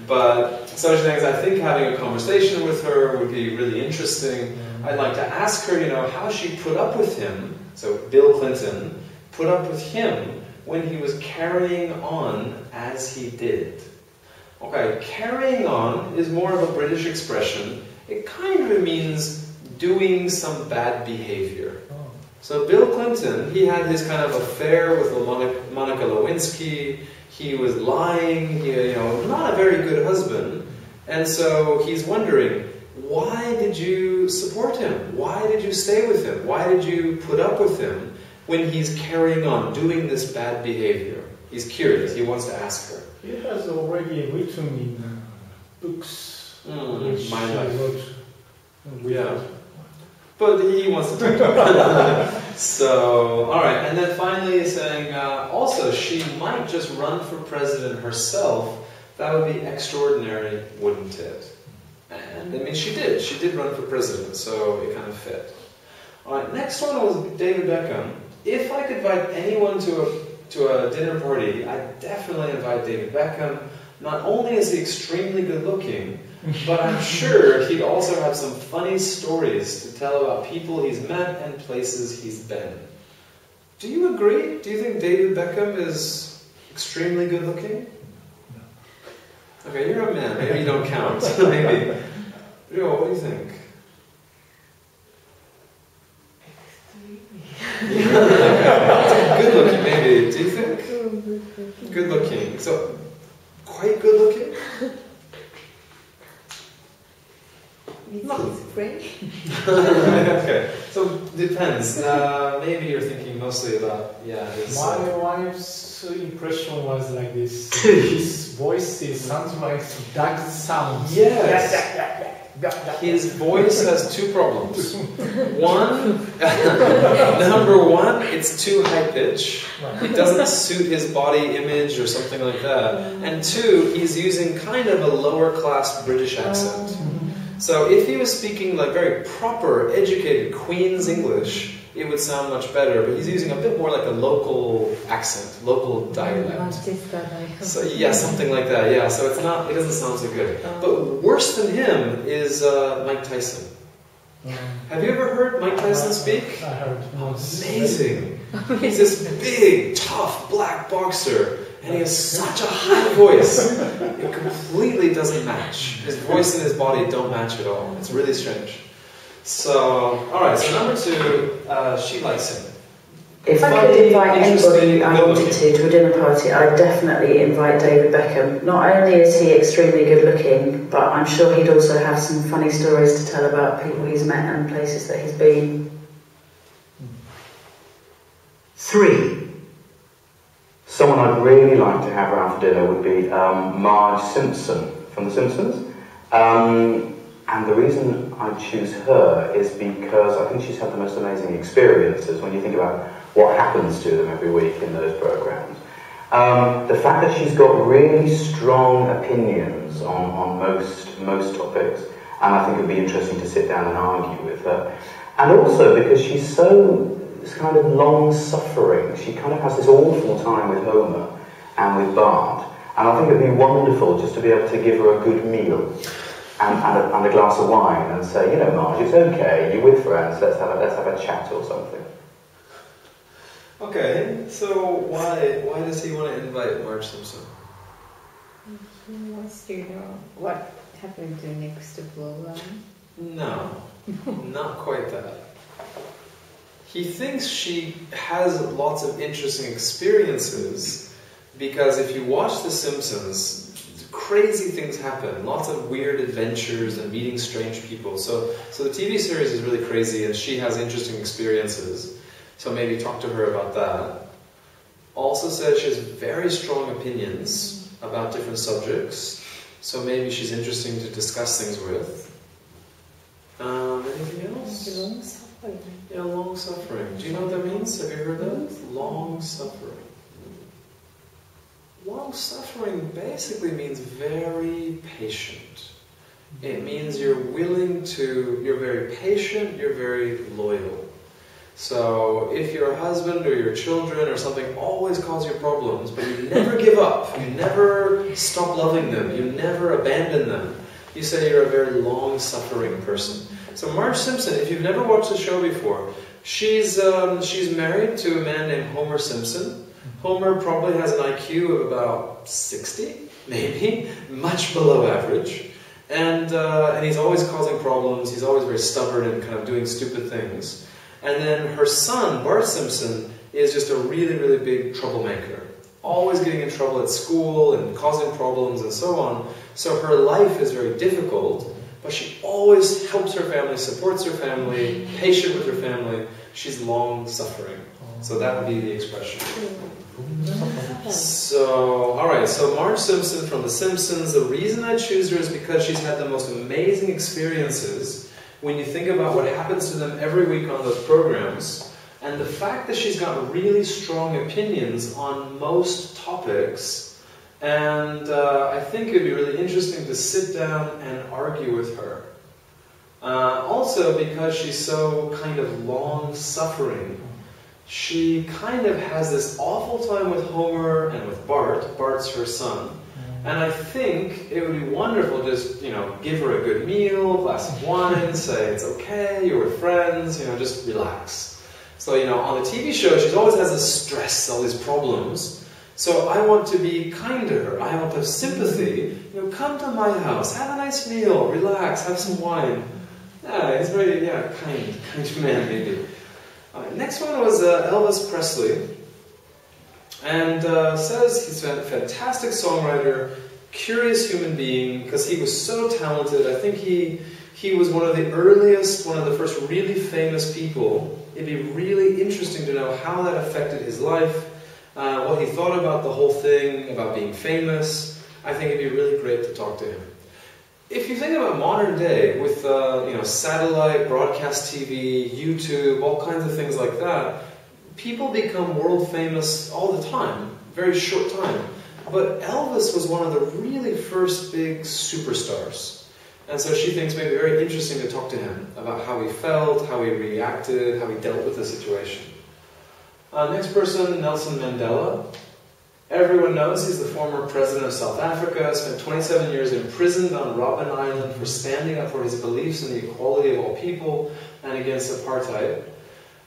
But such things, I think having a conversation with her would be really interesting. I'd like to ask her, how she put up with him, so Bill Clinton, put up with him when he was carrying on as he did. Okay, carrying on is more of a British expression. It kind of means doing some bad behavior. So Bill Clinton, he had his kind of affair with Monica Lewinsky. He was lying, not a very good husband. And so he's wondering, why did you support him? Why did you stay with him? Why did you put up with him when he's carrying on, doing this bad behavior? He's curious, he wants to ask her. He has already written in books. My life. Yeah. But he wants to talk to her. So, alright, and then finally he's saying, also, she might just run for president herself. That would be extraordinary, wouldn't it? And, I mean, she did. She did run for president, so it kind of fit. Alright, next one was David Beckham. If I could invite anyone to a dinner party, I'd definitely invite David Beckham. Not only is he extremely good looking, but I'm sure he'd also have some funny stories to tell about people he's met and places he's been. Do you agree? Do you think David Beckham is extremely good looking? No. Okay, you're a man. Maybe you don't count. Maybe. Ryo, what do you think? Good looking, maybe. Do you think? Good looking. So, quite good looking? It's great. Okay, so depends. Maybe you're thinking mostly about, My wife's impression was like this. His voice sounds like dark sounds. Yes. His voice has two problems. Number one, it's too high pitch. It doesn't suit his body image or something like that. And two, he's using kind of a lower class British accent. So if he was speaking like very proper, educated Queen's English, it would sound much better, but he's using a bit more like a local accent, local dialect. So yeah, something like that, yeah. So it doesn't sound so good. But worse than him is Mike Tyson. Have you ever heard Mike Tyson speak? I heard. Amazing. He's this big, tough, black boxer, and he has such a high voice. It completely doesn't match. His voice and his body don't match at all. It's really strange. So, alright, so number two, she likes him. If I could invite anybody I wanted to a dinner party, I'd definitely invite David Beckham. Not only is he extremely good looking, but I'm sure he'd also have some funny stories to tell about people he's met and places that he's been. 3. Someone I'd really like to have around for dinner would be Marge Simpson from The Simpsons. And the reason I choose her is because I think she's had the most amazing experiences when you think about what happens to them every week in those programs. The fact that she's got really strong opinions on most topics, and I think it would be interesting to sit down and argue with her. And also because she's so kind of long-suffering. She kind of has this awful time with Homer and with Bart, and I think it would be wonderful just to be able to give her a good meal and a glass of wine and say, you know, Marge, it's okay, you're with friends, let's have a chat or something. Okay, so why does he want to invite Marge Simpson? He wants to know what happened to next program. No, not quite that. He thinks she has lots of interesting experiences because if you watch The Simpsons, crazy things happen, lots of weird adventures and meeting strange people. So the TV series is really crazy and she has interesting experiences. So maybe talk to her about that. Also says she has very strong opinions about different subjects. So maybe she's interesting to discuss things with. Anything else? Long suffering. Yeah, long suffering. Do you know what that means? Have you heard that? Long suffering. Long suffering basically means very patient. It means you're very patient, you're very loyal. So if your husband or your children or something always cause you problems, but you never give up, you never stop loving them, you never abandon them, you say you're a very long-suffering person. So Marge Simpson, if you've never watched the show before, she's married to a man named Homer Simpson. Homer probably has an IQ of about 60, maybe, much below average. And he's always causing problems, he's always very stubborn and kind of doing stupid things. And then her son, Bart Simpson, is just a really, really big troublemaker. Always getting in trouble at school and causing problems and so on. So her life is very difficult, but she always helps her family, supports her family, patient with her family. She's long-suffering. So that would be the expression. So, alright, so Marge Simpson from The Simpsons. The reason I choose her is because she's had the most amazing experiences when you think about what happens to them every week on those programs, and the fact that she's got really strong opinions on most topics, and I think it would be really interesting to sit down and argue with her. Also because she's so kind of long-suffering, she kind of has this awful time with Homer and with Bart. Bart's her son. And I think it would be wonderful just, give her a good meal, glass of wine, say it's okay, you're with friends, just relax. So, on the TV show, she always has this stress, all these problems. So I want to be kind to her. I want to have sympathy. Come to my house, have a nice meal, relax, have some wine. Yeah, he's very, kind man maybe. Next one was Elvis Presley. And says he's a fantastic songwriter, curious human being, because he was so talented. I think he was one of the earliest, one of the first really famous people. It'd be really interesting to know how that affected his life, what he thought about the whole thing, about being famous. I think it'd be really great to talk to him. If you think about modern day, with satellite, broadcast TV, YouTube, all kinds of things like that, people become world famous all the time, very short time. But Elvis was one of the really first big superstars. And so she thinks maybe very interesting to talk to him about how he felt, how he reacted, how he dealt with the situation. Next person, Nelson Mandela. Everyone knows he's the former president of South Africa, spent 27 years imprisoned on Robben Island for standing up for his beliefs in the equality of all people and against apartheid.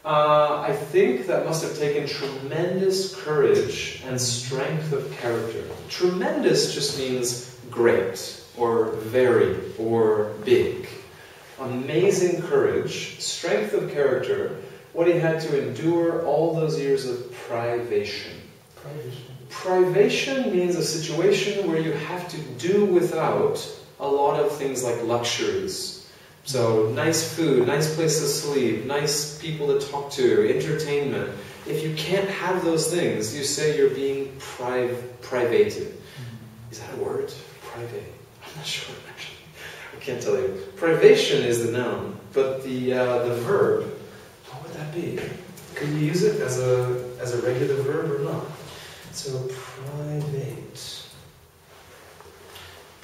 I think that must have taken tremendous courage and strength of character. Tremendous just means great, or very, or big. Amazing courage, strength of character, what he had to endure all those years of privation. Privation means a situation where you have to do without a lot of things like luxuries. So, nice food, nice place to sleep, nice people to talk to, entertainment. If you can't have those things, you say you're being privated. Is that a word? Private? I'm not sure, actually. I can't tell you. Privation is the noun, but the verb, what would that be? Could you use it as a regular verb or not? So, private.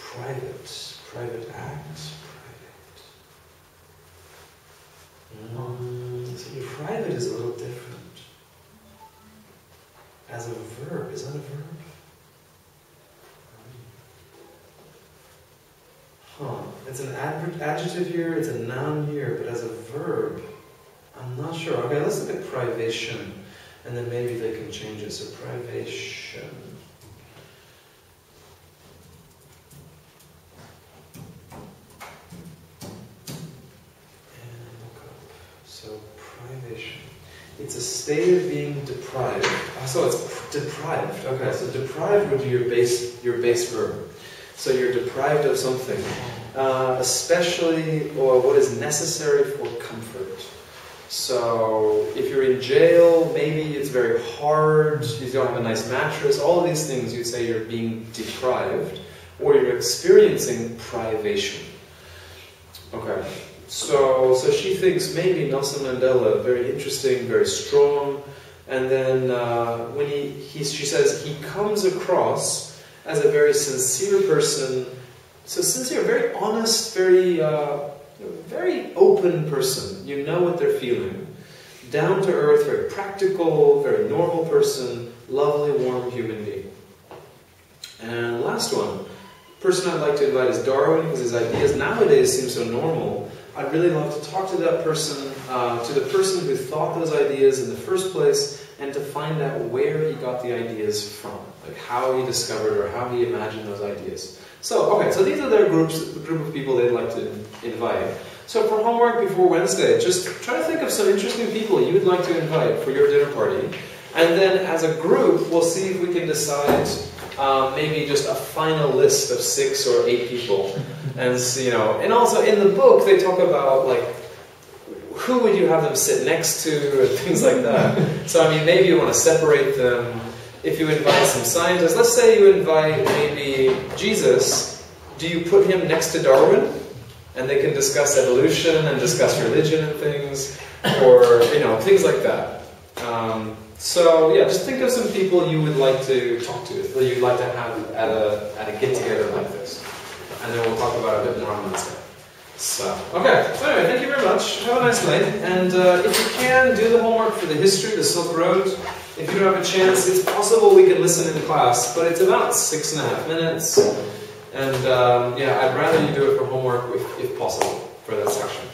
Private act. See, private is a little different. As a verb, is that a verb? It's an adjective here, it's a noun here, but as a verb, I'm not sure. Okay, let's look at privation, and then maybe they can change it. So privation. So privation. It's a state of being deprived. So it's deprived. Okay, so deprived would be your base verb. So you're deprived of something, especially or what is necessary for comfort. So if you're in jail, maybe it's very hard, you don't have a nice mattress, all of these things you'd say you're being deprived, or you're experiencing privation. Okay, so she thinks maybe Nelson Mandela, very interesting, very strong, and then when she says he comes across as a very sincere person, so sincere, very honest, very open person. You know what they're feeling. Down to earth, very practical, very normal person, lovely, warm human being. And last one, person I'd like to invite is Darwin, because his ideas nowadays seem so normal. I'd really love to talk to that person, to the person who thought those ideas in the first place, and to find out where he got the ideas from, like how he discovered or how he imagined those ideas. So, okay, so these are their groups, the group of people they'd like to invite. So for homework before Wednesday, just try to think of some interesting people you would like to invite for your dinner party. And then as a group, we'll see if we can decide maybe just a final list of 6 or 8 people. And so, and also in the book they talk about like who would you have them sit next to and things like that. So I mean, maybe you want to separate them. If you invite some scientists, let's say you invite maybe Jesus, do you put him next to Darwin? And they can discuss evolution and discuss religion and things, or things like that. So yeah, just think of some people you would like to talk to, that you'd like to have at a get-together like this. And then we'll talk about it a bit more on Wednesday. So, okay, so anyway, thank you very much. Have a nice night. And if you can, do the homework for the history, the Silk Road. If you don't have a chance, it's possible we can listen in class, but it's about 6.5 minutes. And yeah, I'd rather you do it for homework if possible, for that section.